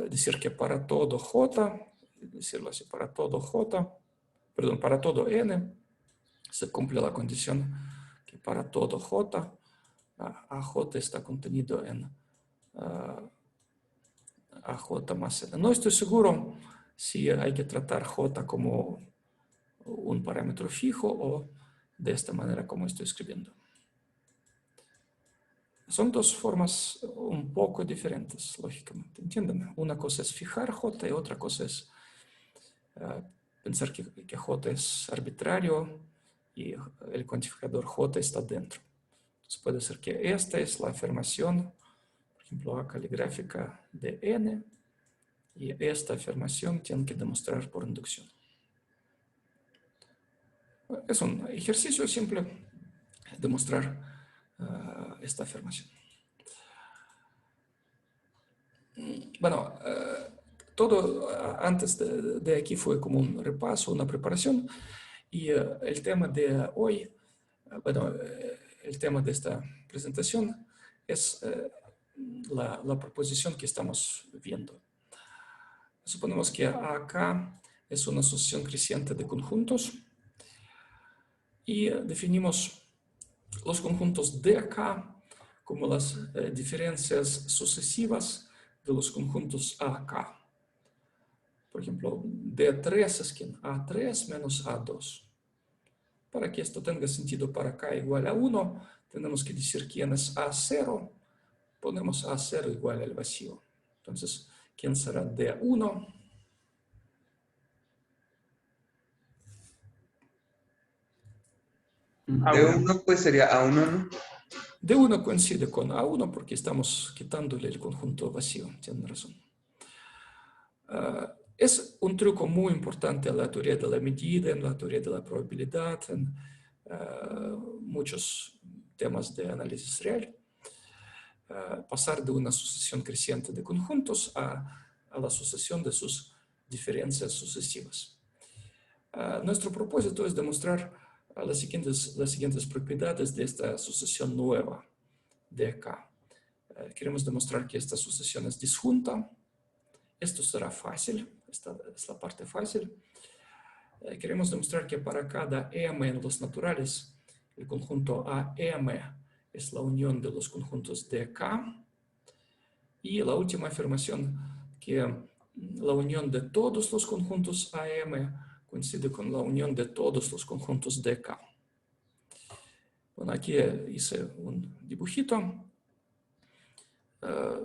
decir que para todo J, decirlo así, para todo J, perdón, para todo N, se cumple la condición que para todo J, AJ está contenido en AJ más N. No estoy seguro si hay que tratar J como un parámetro fijo o de esta manera como estoy escribiendo. Son dos formas un poco diferentes, lógicamente, ¿entienden? Una cosa es fijar J y otra cosa es pensar que J es arbitrario y el cuantificador J está dentro. Entonces puede ser que esta es la afirmación, por ejemplo, A caligráfica de N, y esta afirmación tiene que demostrar por inducción. Es un ejercicio simple demostrar esta afirmación. Bueno, todo antes de aquí fue como un repaso, una preparación, y el tema de hoy, bueno, el tema de esta presentación es la proposición que estamos viendo. Suponemos que AK es una asociación creciente de conjuntos y definimos los conjuntos DK como las diferencias sucesivas de los conjuntos AK. Por ejemplo, D3 es que A3 menos A2. Para que esto tenga sentido para K igual a 1, tenemos que decir quién es A0. Ponemos A0 igual al vacío. Entonces, ¿quién será D1? D1 pues sería A1, ¿no? D1 coincide con A1 porque estamos quitándole el conjunto vacío. Tienen razón. Es un truco muy importante en la teoría de la medida, en la teoría de la probabilidad, en muchos temas de análisis real. Pasar de una sucesión creciente de conjuntos a la sucesión de sus diferencias sucesivas. Nuestro propósito es demostrar las siguientes propiedades de esta sucesión nueva de acá. Queremos demostrar que esta sucesión es disjunta. Esto será fácil, esta es la parte fácil. Queremos demostrar que para cada M en los naturales, el conjunto AM es la unión de los conjuntos DK. Y la última afirmación, que la unión de todos los conjuntos AM coincide con la unión de todos los conjuntos DK. Bueno, aquí hice un dibujito.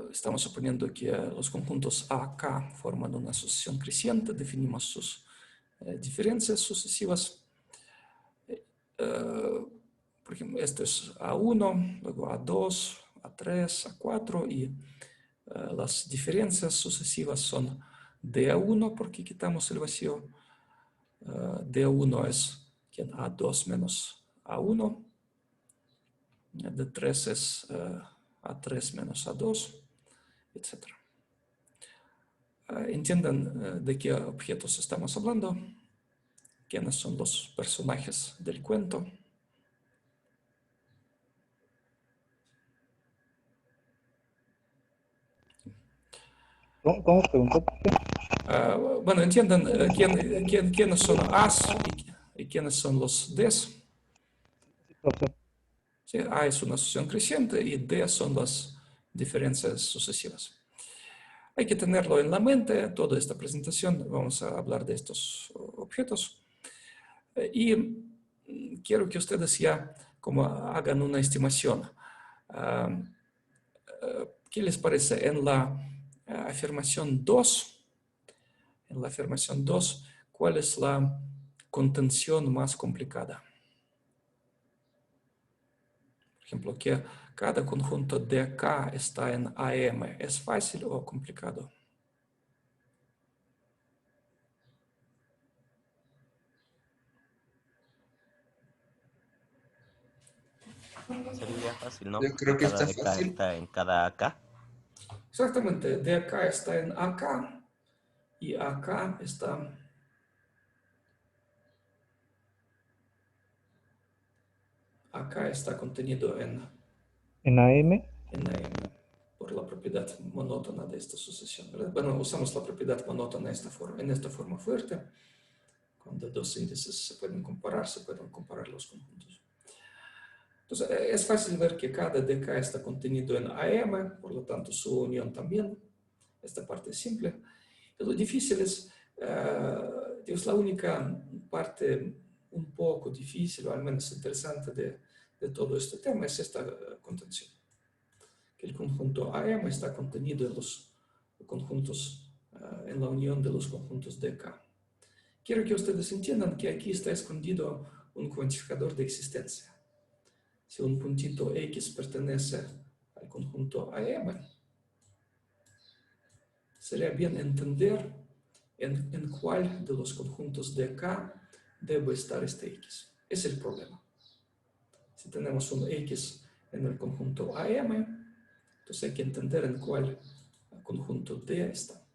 Estamos suponiendo que los conjuntos AK forman una asociación creciente, definimos sus diferencias sucesivas. Por ejemplo, esto es A1, luego A2, A3, A4 y las diferencias sucesivas son D1 porque quitamos el vacío. D1 es A2 menos A1. D3 es A3 menos A2, etc. ¿Entienden de qué objetos estamos hablando? ¿Quiénes son los personajes del cuento? ¿Cómo preguntó? Bueno, entiendan quiénes son A's y quiénes son los D's. Profe. Sí, A es una asociación creciente y D son las diferencias sucesivas. Hay que tenerlo en la mente, toda esta presentación, vamos a hablar de estos objetos. Y quiero que ustedes ya como hagan una estimación. ¿Qué les parece? En la afirmación 2, ¿cuál es la contención más complicada? Por ejemplo, que cada conjunto de K está en AM. ¿Es fácil o complicado? Sería fácil, ¿no? Yo creo que Cada está DK fácil. está en cada AK. Exactamente, DK está en AK y AK está contenido en En AM. AM por la propiedad monótona de esta sucesión, ¿verdad? Bueno, usamos la propiedad monótona en esta forma fuerte. Cuando dos índices se pueden comparar los conjuntos. Entonces, es fácil ver que cada DK está contenido en AM, por lo tanto, su unión también. Esta parte es simple. Y lo difícil es, la única parte un poco difícil, o al menos interesante de todo este tema, es esta contención. Que el conjunto AM está contenido en los conjuntos, en la unión de los conjuntos DK. Quiero que ustedes entiendan que aquí está escondido un cuantificador de existencia. Si un puntito X pertenece al conjunto AM, sería bien entender en cuál de los conjuntos de K debe estar este X. Es el problema. Si tenemos un X en el conjunto AM, entonces hay que entender en cuál conjunto D está.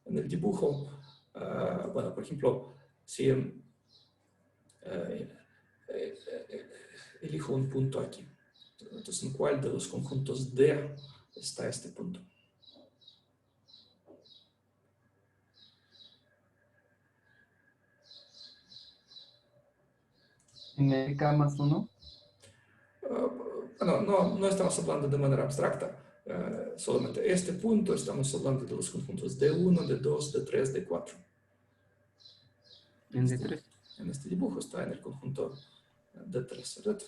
En el dibujo, bueno, por ejemplo, si elijo un punto aquí, entonces en cuál de los conjuntos D está este punto. En el K más 1. Bueno, no estamos hablando de manera abstracta, solamente este punto estamos hablando de los conjuntos D1, D2, D3, D4. En D3. En este dibujo está en el conjunto D3, ¿verdad?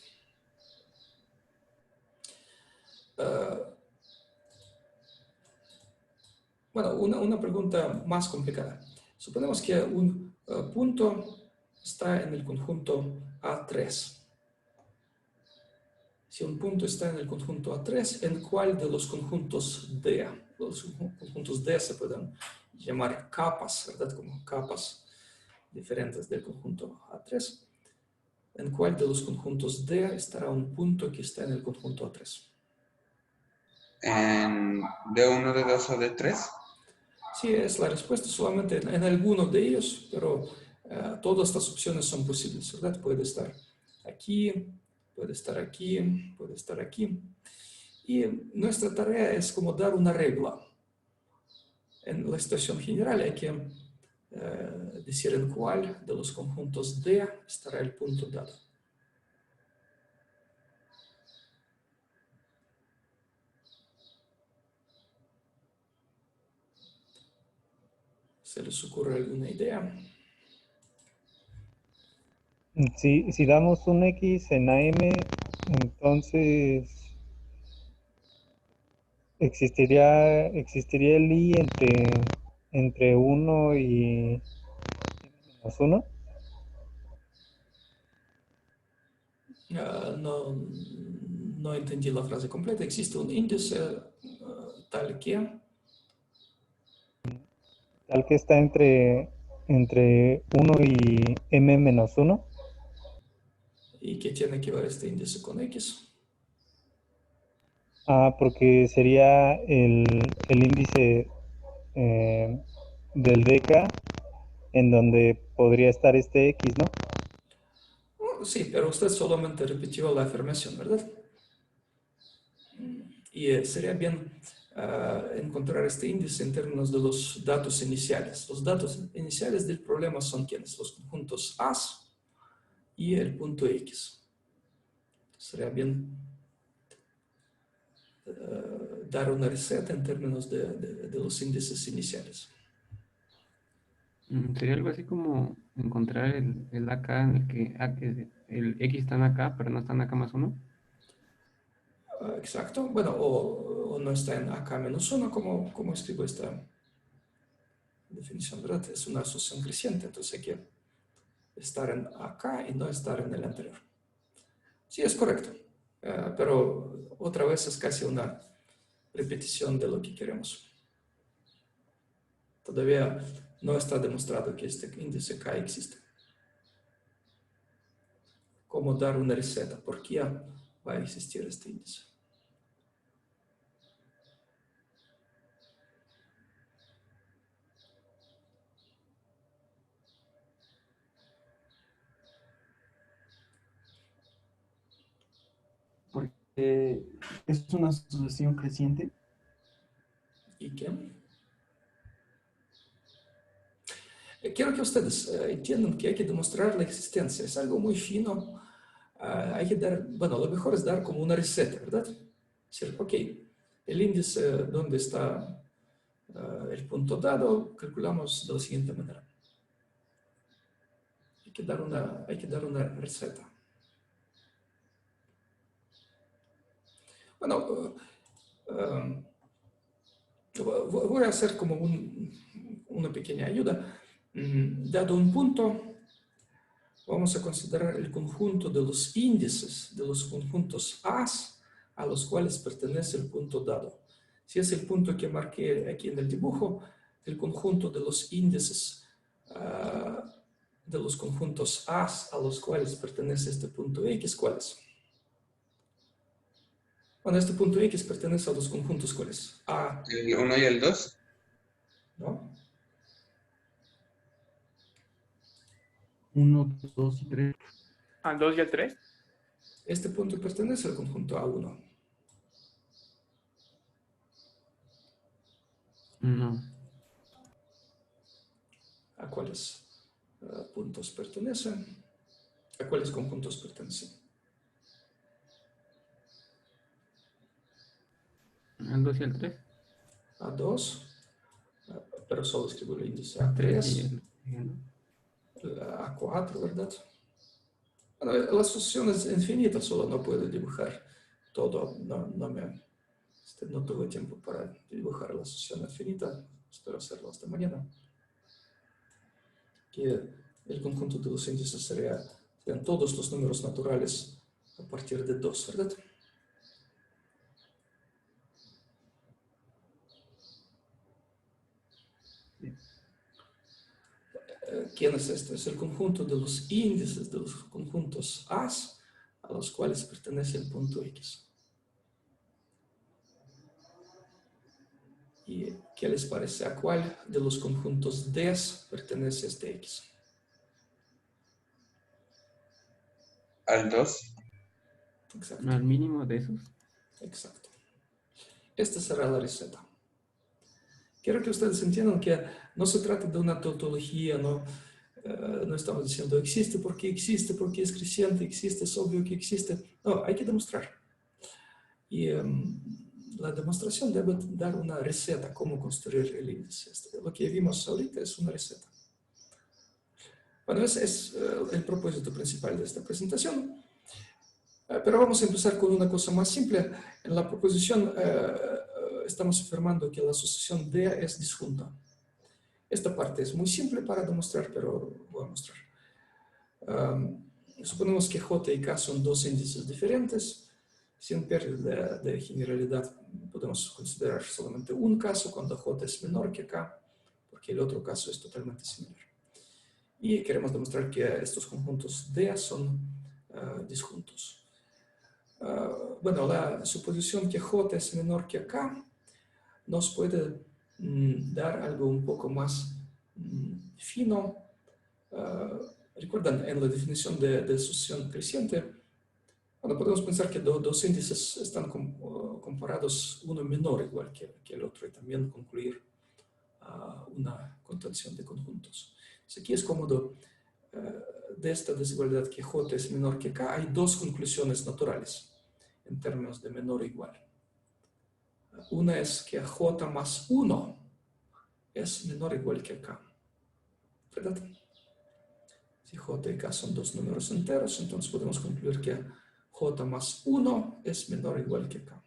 Bueno, una pregunta más complicada. Suponemos que un punto está en el conjunto A3. Si un punto está en el conjunto A3, ¿en cuál de los conjuntos D? Los conjuntos D se pueden llamar capas, ¿verdad? Como capas diferentes del conjunto A3. ¿En cuál de los conjuntos D estará un punto que está en el conjunto A3? ¿En D1, D2 o D3? Sí, es la respuesta solamente en alguno de ellos, pero todas las opciones son posibles, ¿verdad? Puede estar aquí, puede estar aquí, puede estar aquí. Y nuestra tarea es como dar una regla. En la situación general hay que decir en cuál de los conjuntos D estará el punto dado. ¿Se les ocurre alguna idea? Si damos un X en AM, entonces existiría el I entre 1 y menos 1. No entendí la frase completa. Existe un índice tal que Está entre 1 y M menos 1. y que tiene que ver este índice con X. Porque sería el índice del DK en donde podría estar este X, ¿no? Sí, pero usted solamente repitió la afirmación, ¿verdad? Y sería bien encontrar este índice en términos de los datos iniciales. Los datos iniciales del problema son ¿quiénes? Los conjuntos As y el punto X. Sería bien dar una receta en términos de los índices iniciales. Sería algo así como encontrar el AK en el que el X está en AK, pero no está en AK más 1. Exacto. Bueno, o no está en AK menos 1, como escribo esta definición, ¿verdad? Es una asociación creciente, entonces hay que estar en AK y no estar en el anterior. Sí, es correcto. Pero otra vez es casi una repetición de lo que queremos. Todavía no está demostrado que este índice K existe. ¿Cómo dar una receta? ¿Por qué va a existir este índice? Porque es una asociación creciente. ¿Y qué? Quiero que ustedes entiendan que hay que demostrar la existencia. Es algo muy fino. Hay que dar, bueno, lo mejor es dar como una receta, ¿verdad? Decir, ok, el índice donde está el punto dado, calculamos de la siguiente manera. Hay que dar una receta. Bueno, voy a hacer como una pequeña ayuda. Dado un punto, vamos a considerar el conjunto de los índices de los conjuntos As a los cuales pertenece el punto dado. Si es el punto que marqué aquí en el dibujo, el conjunto de los índices de los conjuntos As a los cuales pertenece este punto X, ¿cuál es? Bueno, este punto X pertenece a los conjuntos, ¿cuáles? A, ¿El 1 y el 2? ¿no? 1, 2 y 3. ¿Al 2 y al 3? Este punto pertenece al conjunto A1. No. ¿A cuáles puntos pertenecen? ¿A cuáles conjuntos pertenecen? Al 2 y al 3. A2, pero solo escribo el índice A3 y A3, el A4, ¿verdad? Bueno, la asociación es infinita, solo no puedo dibujar todo. No tuve tiempo para dibujar la asociación infinita. Espero hacerlo hasta mañana. Que el conjunto de los índices serían todos los números naturales a partir de 2, ¿verdad? ¿Quién es este? Es el conjunto de los índices de los conjuntos As a los cuales pertenece el punto X. ¿Y qué les parece? ¿A cuál de los conjuntos Ds pertenece este X? Al 2. Exacto. al mínimo de esos. Exacto. Esta será la receta. Quiero que ustedes entiendan que no se trata de una tautología, no estamos diciendo existe porque es creciente, existe, es obvio que existe. No, hay que demostrar. Y la demostración debe dar una receta, cómo construir el índice. Lo que vimos ahorita es una receta. Bueno, ese es el propósito principal de esta presentación. Pero vamos a empezar con una cosa más simple. En la proposición estamos afirmando que la asociación D es disjunta. Esta parte es muy simple para demostrar, pero voy a mostrar. Suponemos que J y K son dos índices diferentes. Sin pérdida de generalidad, podemos considerar solamente un caso cuando J es menor que K, porque el otro caso es totalmente similar. Y queremos demostrar que estos conjuntos D son disjuntos. Bueno, la suposición que J es menor que K nos puede dar algo un poco más fino. Recuerdan, en la definición de asociación creciente, Bueno, podemos pensar que dos índices están comparados, uno menor igual que el otro, y también concluir una contención de conjuntos. Entonces, aquí es cómodo de esta desigualdad que J es menor que K, hay dos conclusiones naturales en términos de menor o igual. Una es que J más 1 es menor o igual que K, ¿verdad? Si J y K son dos números enteros, entonces podemos concluir que J más 1 es menor o igual que K.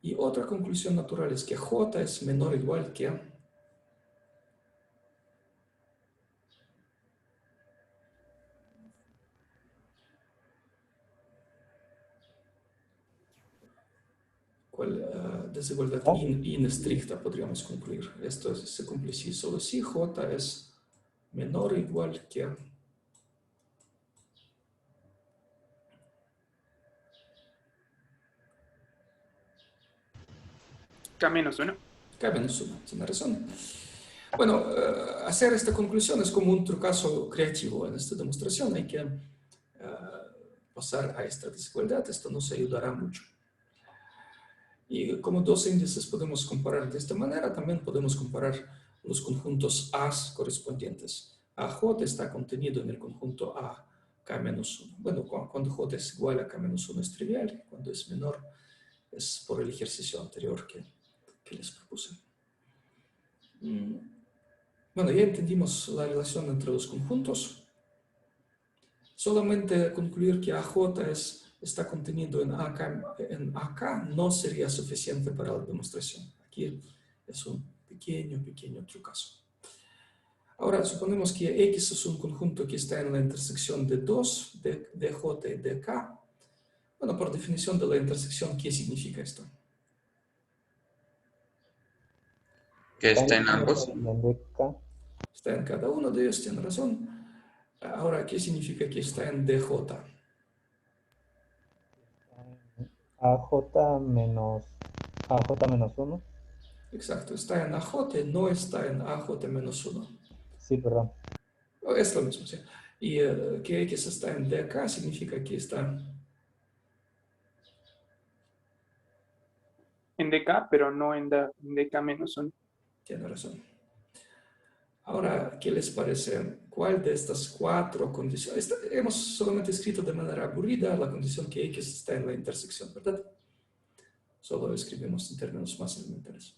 Y otra conclusión natural es que J es menor o igual que desigualdad inestricta, podríamos concluir. Esto se cumple si solo si J es menor o igual que K menos 1. K menos 1, tiene razón. Bueno, hacer esta conclusión es como un trucazo creativo en esta demostración. Hay que pasar a esta desigualdad, esto nos ayudará mucho. Y como dos índices podemos comparar de esta manera, también podemos comparar los conjuntos A correspondientes. AJ está contenido en el conjunto A, K-1. Bueno, cuando J es igual a K-1 es trivial, cuando es menor es por el ejercicio anterior que les propuse. Bueno, ya entendimos la relación entre los conjuntos. Solamente concluir que AJ está contenido en AK no sería suficiente para la demostración. Aquí es un pequeño trucazo. Ahora, suponemos que X es un conjunto que está en la intersección de 2, de J y de K. Bueno, por definición de la intersección, ¿qué significa esto? Que está en ambos. Está en cada uno de ellos, tiene razón. Ahora, ¿qué significa que está en DJ? AJ menos 1. Exacto, está en AJ, no está en AJ menos 1. Sí, perdón. Es lo mismo, sí. Y que X está en DK significa que está En DK, pero no en DK menos 1. Tiene razón. Ahora, ¿qué les parece? ¿Cuál de estas cuatro condiciones? Hemos solamente escrito de manera aburrida la condición que X está en la intersección, ¿verdad? Solo escribimos en términos más elementales.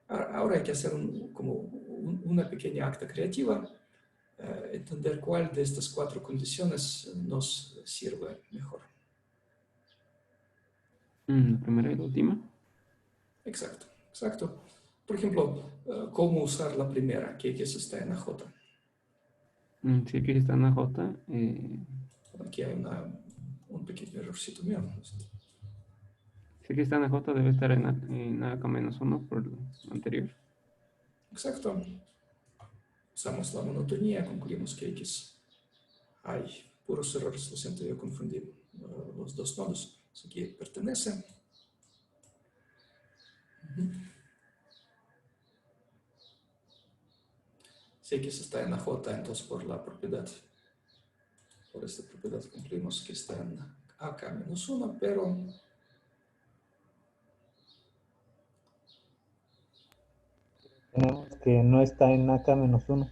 Ahora hay que hacer una pequeña acta creativa, entender cuál de estas cuatro condiciones nos sirve mejor. La primera y la última. Exacto, exacto. Por ejemplo, ¿cómo usar la primera? Que X está en AJ. Si X está en AJ, Aquí hay un pequeño errorcito mío. si X está en AJ debe estar en AK menos 1 por lo anterior. Exacto. Usamos la monotonía, concluimos que X hay puros errores. Lo siento, yo confundí los dos nodos. Aquí pertenece. Si X está en AJ, entonces por la propiedad, por esta propiedad concluimos que está en AK menos 1, pero Tenemos que no está en AK menos 1.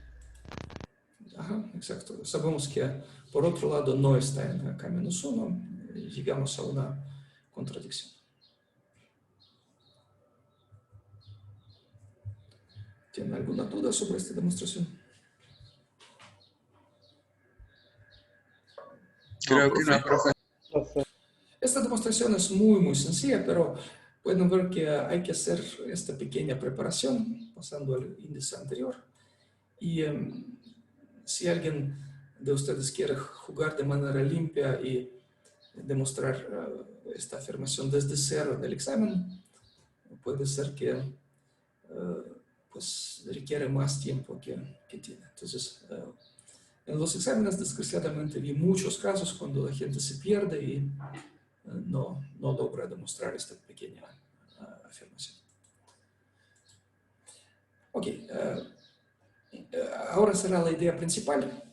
ajá, exacto. Sabemos que por otro lado no está en AK menos 1 y llegamos a una contradicción. ¿Tienen alguna duda sobre esta demostración? Creo que no, profe. Esta demostración es muy sencilla, pero pueden ver que hay que hacer esta pequeña preparación pasando al índice anterior. Y si alguien de ustedes quiere jugar de manera limpia y demostrar esta afirmación desde cero en el examen, puede ser que pues requiere más tiempo que tiene. Entonces, en los exámenes, desgraciadamente, vi muchos casos cuando la gente se pierde y no logra demostrar esta pequeña afirmación. Ok, ahora será la idea principal.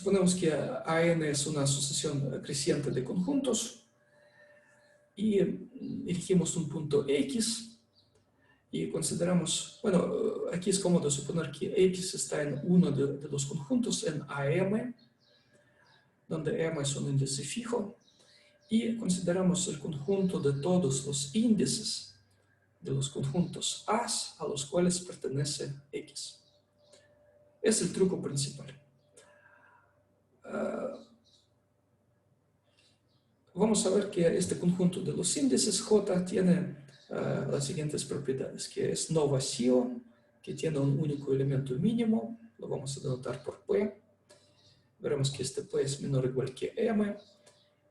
Suponemos que AN es una asociación creciente de conjuntos y elegimos un punto X y consideramos, bueno, aquí es cómodo suponer que X está en uno de los conjuntos, en AM, donde M es un índice fijo, y consideramos el conjunto de todos los índices de los conjuntos A a los cuales pertenece X. Es el truco principal. Vamos a ver que este conjunto de los índices J tiene las siguientes propiedades, que es no vacío, que tiene un único elemento mínimo, lo vamos a denotar por P. Veremos que este P es menor o igual que M,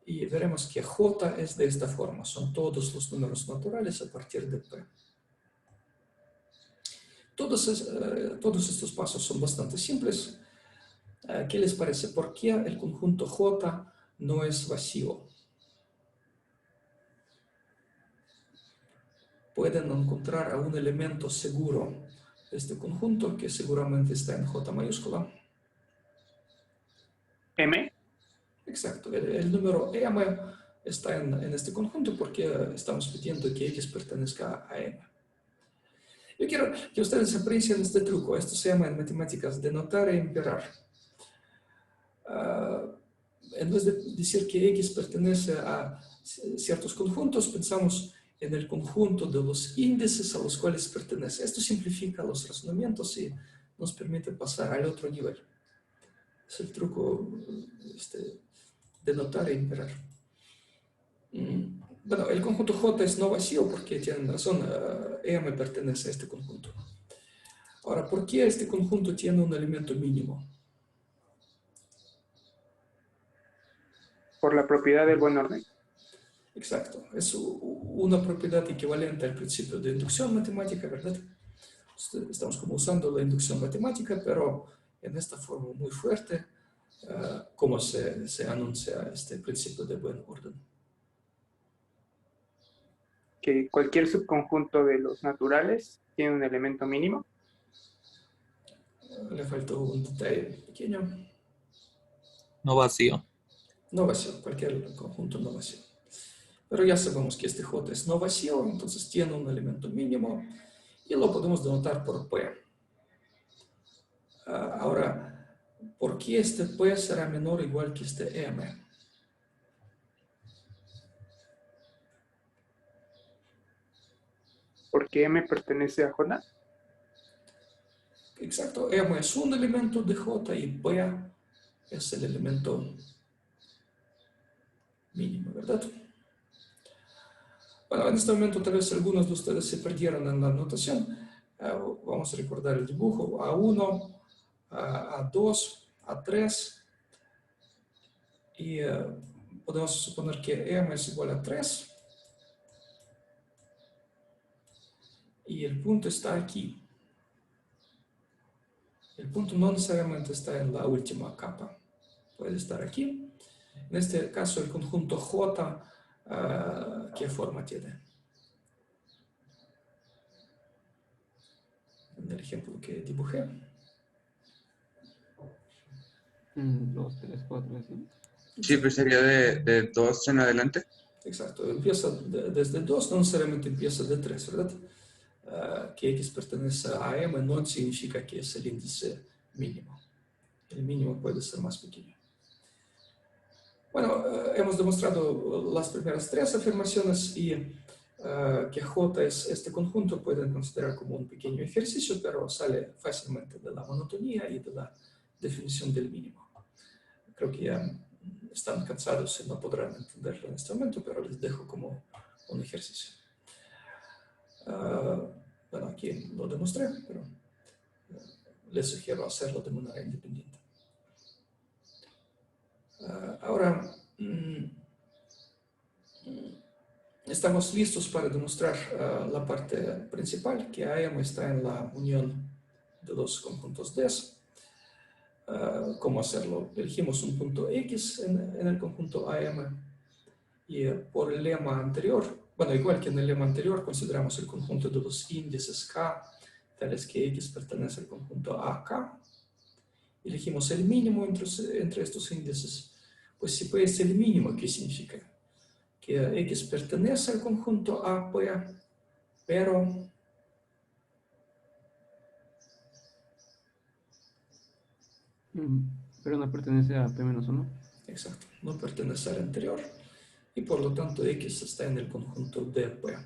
y veremos que J es de esta forma, son todos los números naturales a partir de P. Todos estos pasos son bastante simples. ¿Qué les parece? ¿Por qué el conjunto J no es vacío? Pueden encontrar a un elemento seguro de este conjunto que seguramente está en J mayúscula. M. Exacto, el número M está en este conjunto porque estamos pidiendo que X pertenezca a M. Yo quiero que ustedes aprecien este truco. Esto se llama en matemáticas denotar e imperar. En vez de decir que X pertenece a ciertos conjuntos, pensamos en el conjunto de los índices a los cuales pertenece. Esto simplifica los razonamientos y nos permite pasar al otro nivel. Es el truco denotar e imperar. Bueno, el conjunto J es no vacío porque tienen razón, M pertenece a este conjunto. Ahora, ¿por qué este conjunto tiene un elemento mínimo? Por la propiedad del buen orden. Exacto, es una propiedad equivalente al principio de inducción matemática, ¿verdad? Estamos como usando la inducción matemática, pero en esta forma muy fuerte, como se anuncia este principio de buen orden. Que cualquier subconjunto de los naturales tiene un elemento mínimo. Le faltó un detalle pequeño. No vacío. No vacío, cualquier conjunto no vacío. Pero ya sabemos que este J es no vacío, entonces tiene un elemento mínimo y lo podemos denotar por P. Ahora, ¿por qué este P será menor o igual que este M? Porque M pertenece a J. Exacto, M es un elemento de J y P es el elemento mínimo, ¿verdad? Bueno, en este momento tal vez algunos de ustedes se perdieron en la notación. Vamos a recordar el dibujo. A1, A2, A3. Y podemos suponer que M es igual a 3. Y el punto está aquí. El punto no necesariamente está en la última capa. Puede estar aquí. En este caso, el conjunto J, ¿qué forma tiene? En el ejemplo que dibujé. 2, 3, 4, así. Sí, pues sería de 2 en adelante. Exacto, empieza desde 2, no necesariamente empieza de 3, ¿verdad? Que X pertenece a M no significa que es el índice mínimo. El mínimo puede ser más pequeño. Bueno, hemos demostrado las primeras 3 afirmaciones y que J es este conjunto, pueden considerar como un pequeño ejercicio, pero sale fácilmente de la monotonía y de la definición del mínimo. Creo que ya están cansados y no podrán entenderlo en este momento, pero les dejo como un ejercicio. Bueno, aquí lo demostré, pero les sugiero hacerlo de manera independiente. Ahora, estamos listos para demostrar la parte principal, que AM está en la unión de los conjuntos D. ¿Cómo hacerlo? Elegimos un punto X en el conjunto AM y por el lema anterior, bueno, igual que en el lema anterior, consideramos el conjunto de los índices K, tales que X pertenece al conjunto AK, elegimos el mínimo entre estos índices. Pues si P es el mínimo, ¿qué significa? Que X pertenece al conjunto AP, pero Pero no pertenece a P-1. exacto, no pertenece al anterior y por lo tanto X está en el conjunto de P.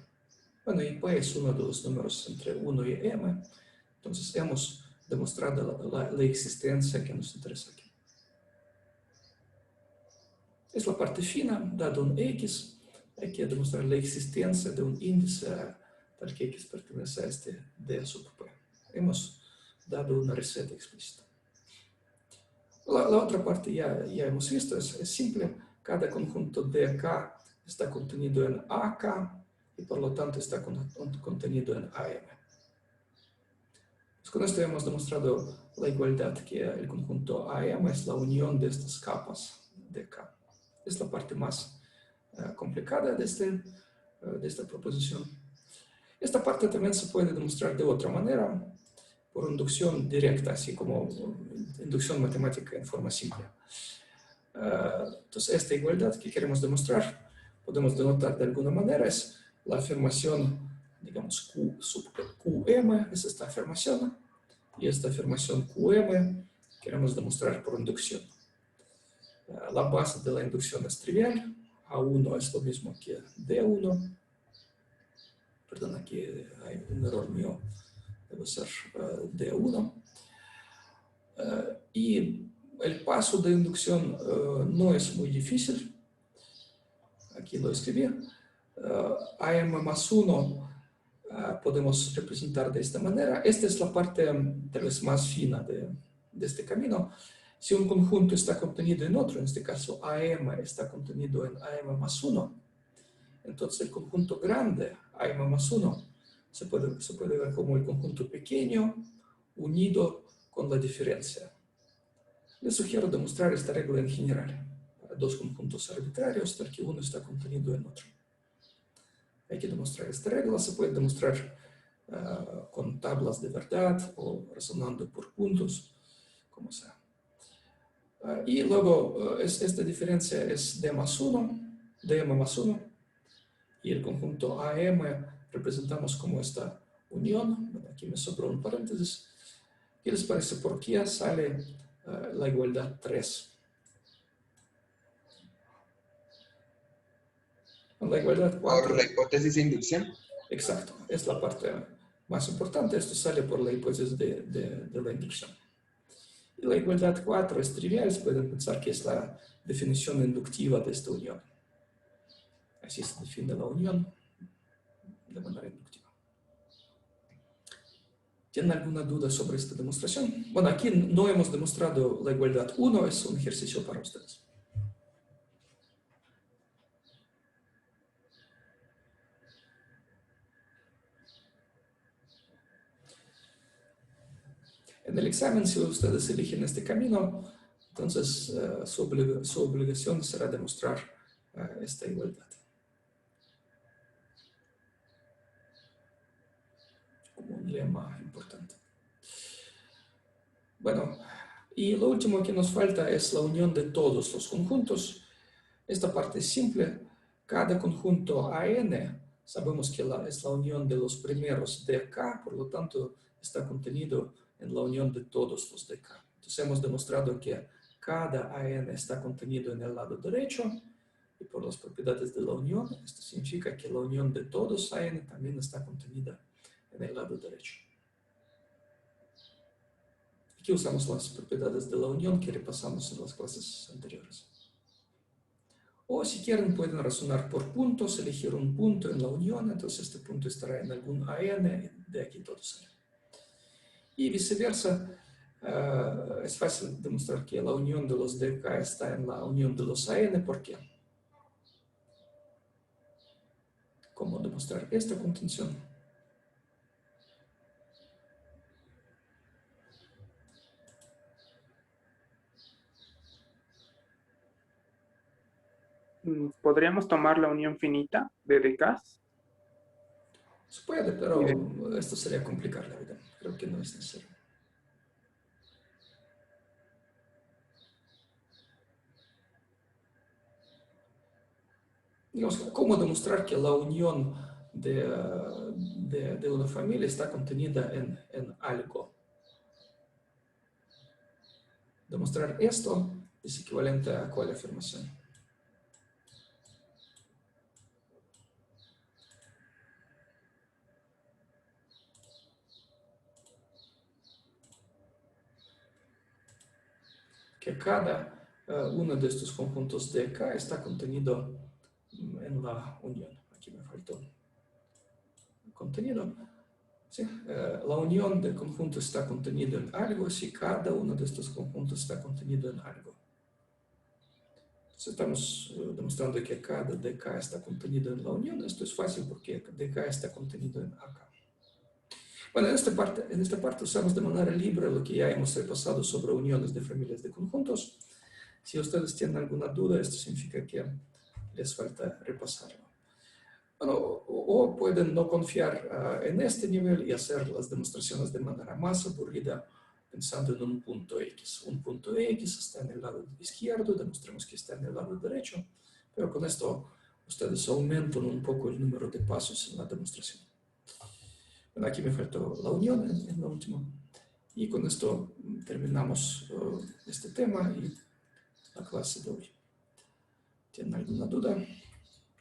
Bueno, y P es uno de los números entre 1 y M, entonces hemos demostrado la existencia que nos interesa aquí. Es la parte fina, dado un X, hay que demostrar la existencia de un índice tal que X pertenece a este D sub P. Hemos dado una receta explícita. La otra parte ya hemos visto, es simple. Cada conjunto de K está contenido en AK y por lo tanto está contenido en AM. Pues con esto hemos demostrado la igualdad, que el conjunto AM es la unión de estas capas de K. Es la parte más complicada de esta proposición. Esta parte también se puede demostrar de otra manera, por inducción directa, así como inducción matemática en forma simple. Entonces, esta igualdad que queremos demostrar, podemos denotar de alguna manera, es la afirmación, digamos, Q sub QM, es esta afirmación, y esta afirmación QM queremos demostrar por inducción. La base de la inducción es trivial, A1 es lo mismo que D1, perdón, aquí hay un error mío, debe ser D1. Y el paso de inducción no es muy difícil. Aquí lo escribí. AM más 1 podemos representar de esta manera. Esta es la parte tal vez más fina de este camino. Si un conjunto está contenido en otro, en este caso AM está contenido en AM más 1, entonces el conjunto grande, AM más 1, se puede ver como el conjunto pequeño unido con la diferencia. Les sugiero demostrar esta regla en general para dos conjuntos arbitrarios, tal que uno está contenido en otro. Hay que demostrar esta regla, se puede demostrar con tablas de verdad o razonando por puntos, como sea. Y luego esta diferencia es D más 1, DM más 1, y el conjunto AM representamos como esta unión. Bueno, aquí me sobró un paréntesis. ¿Qué les parece? ¿Por qué sale la igualdad 3? La igualdad 4. Por la hipótesis de inducción. Exacto, es la parte más importante. Esto sale por la hipótesis de la inducción. Y la igualdad 4 es trivial, pueden pensar que es la definición inductiva de esta unión. Así se define la unión de manera inductiva. ¿Tienen alguna duda sobre esta demostración? Bueno, aquí no hemos demostrado la igualdad 1, es un ejercicio para ustedes. En el examen, si ustedes eligen este camino, entonces su obligación será demostrar esta igualdad. Como un lema importante. Bueno, y lo último que nos falta es la unión de todos los conjuntos. Esta parte es simple. Cada conjunto AN, sabemos que es la unión de los primeros de K, por lo tanto está contenido en la unión de todos los de K. Entonces hemos demostrado que cada AN está contenido en el lado derecho, y por las propiedades de la unión, esto significa que la unión de todos AN también está contenida en el lado derecho. Aquí usamos las propiedades de la unión que repasamos en las clases anteriores. O si quieren pueden razonar por puntos, elegir un punto en la unión, entonces este punto estará en algún AN, de aquí todo sale. Y viceversa, es fácil demostrar que la unión de los DK está en la unión de los AN, ¿por qué? ¿Cómo demostrar esta contención? ¿Podríamos tomar la unión finita de DKs? Se puede, pero esto sería complicar la vida. Creo que no es necesario. digamos, cómo demostrar que la unión de una familia está contenida en algo. Demostrar esto es equivalente a cuál afirmación. Que cada uno de estos conjuntos de K está contenido en la unión. Aquí me faltó contenido. ¿Sí? La unión del conjunto está contenido en algo si cada uno de estos conjuntos está contenido en algo. Entonces estamos demostrando que cada de K está contenido en la unión. Esto es fácil porque de K está contenido en AK. Bueno, en esta parte usamos de manera libre lo que ya hemos repasado sobre uniones de familias de conjuntos. Si ustedes tienen alguna duda, esto significa que les falta repasarlo. Bueno, o pueden no confiar en este nivel y hacer las demostraciones de manera más aburrida pensando en un punto X. Un punto X está en el lado izquierdo, demostremos que está en el lado derecho, pero con esto ustedes aumentan un poco el número de pasos en la demostración. Bueno, aquí me faltó la unión en lo último. Y con esto terminamos este tema y la clase de hoy. ¿Tienen alguna duda?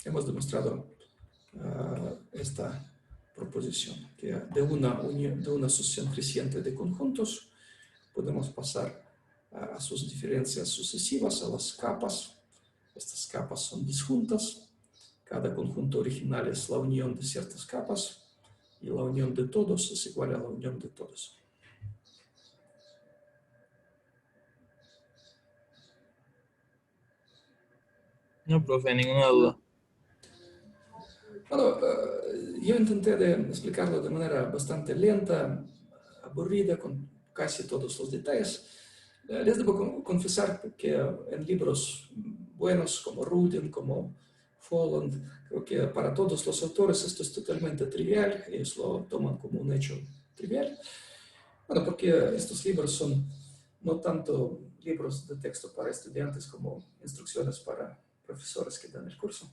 Hemos demostrado esta proposición, que de una asociación creciente de conjuntos podemos pasar a sus diferencias sucesivas, a las capas. Estas capas son disjuntas. Cada conjunto original es la unión de ciertas capas. Y la unión de todos es igual a la unión de todos. No, profe, ninguna duda. Bueno, yo intenté explicarlo de manera bastante lenta, aburrida, con casi todos los detalles. Les debo confesar que en libros buenos como Rudin, como Folland, creo que para todos los autores esto es totalmente trivial, ellos lo toman como un hecho trivial. Bueno, porque estos libros son no tanto libros de texto para estudiantes como instrucciones para profesores que dan el curso.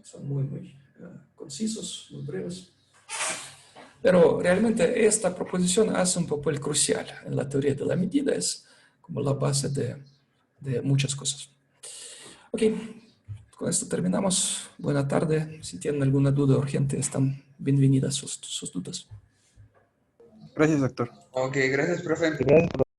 Son muy concisos, muy breves. Pero realmente esta proposición hace un papel crucial en la teoría de la medida, es como la base de muchas cosas. Ok. Con esto terminamos. Buena tarde. Si tienen alguna duda urgente, están bienvenidas sus dudas. Gracias, doctor. Ok, gracias, profe. Gracias por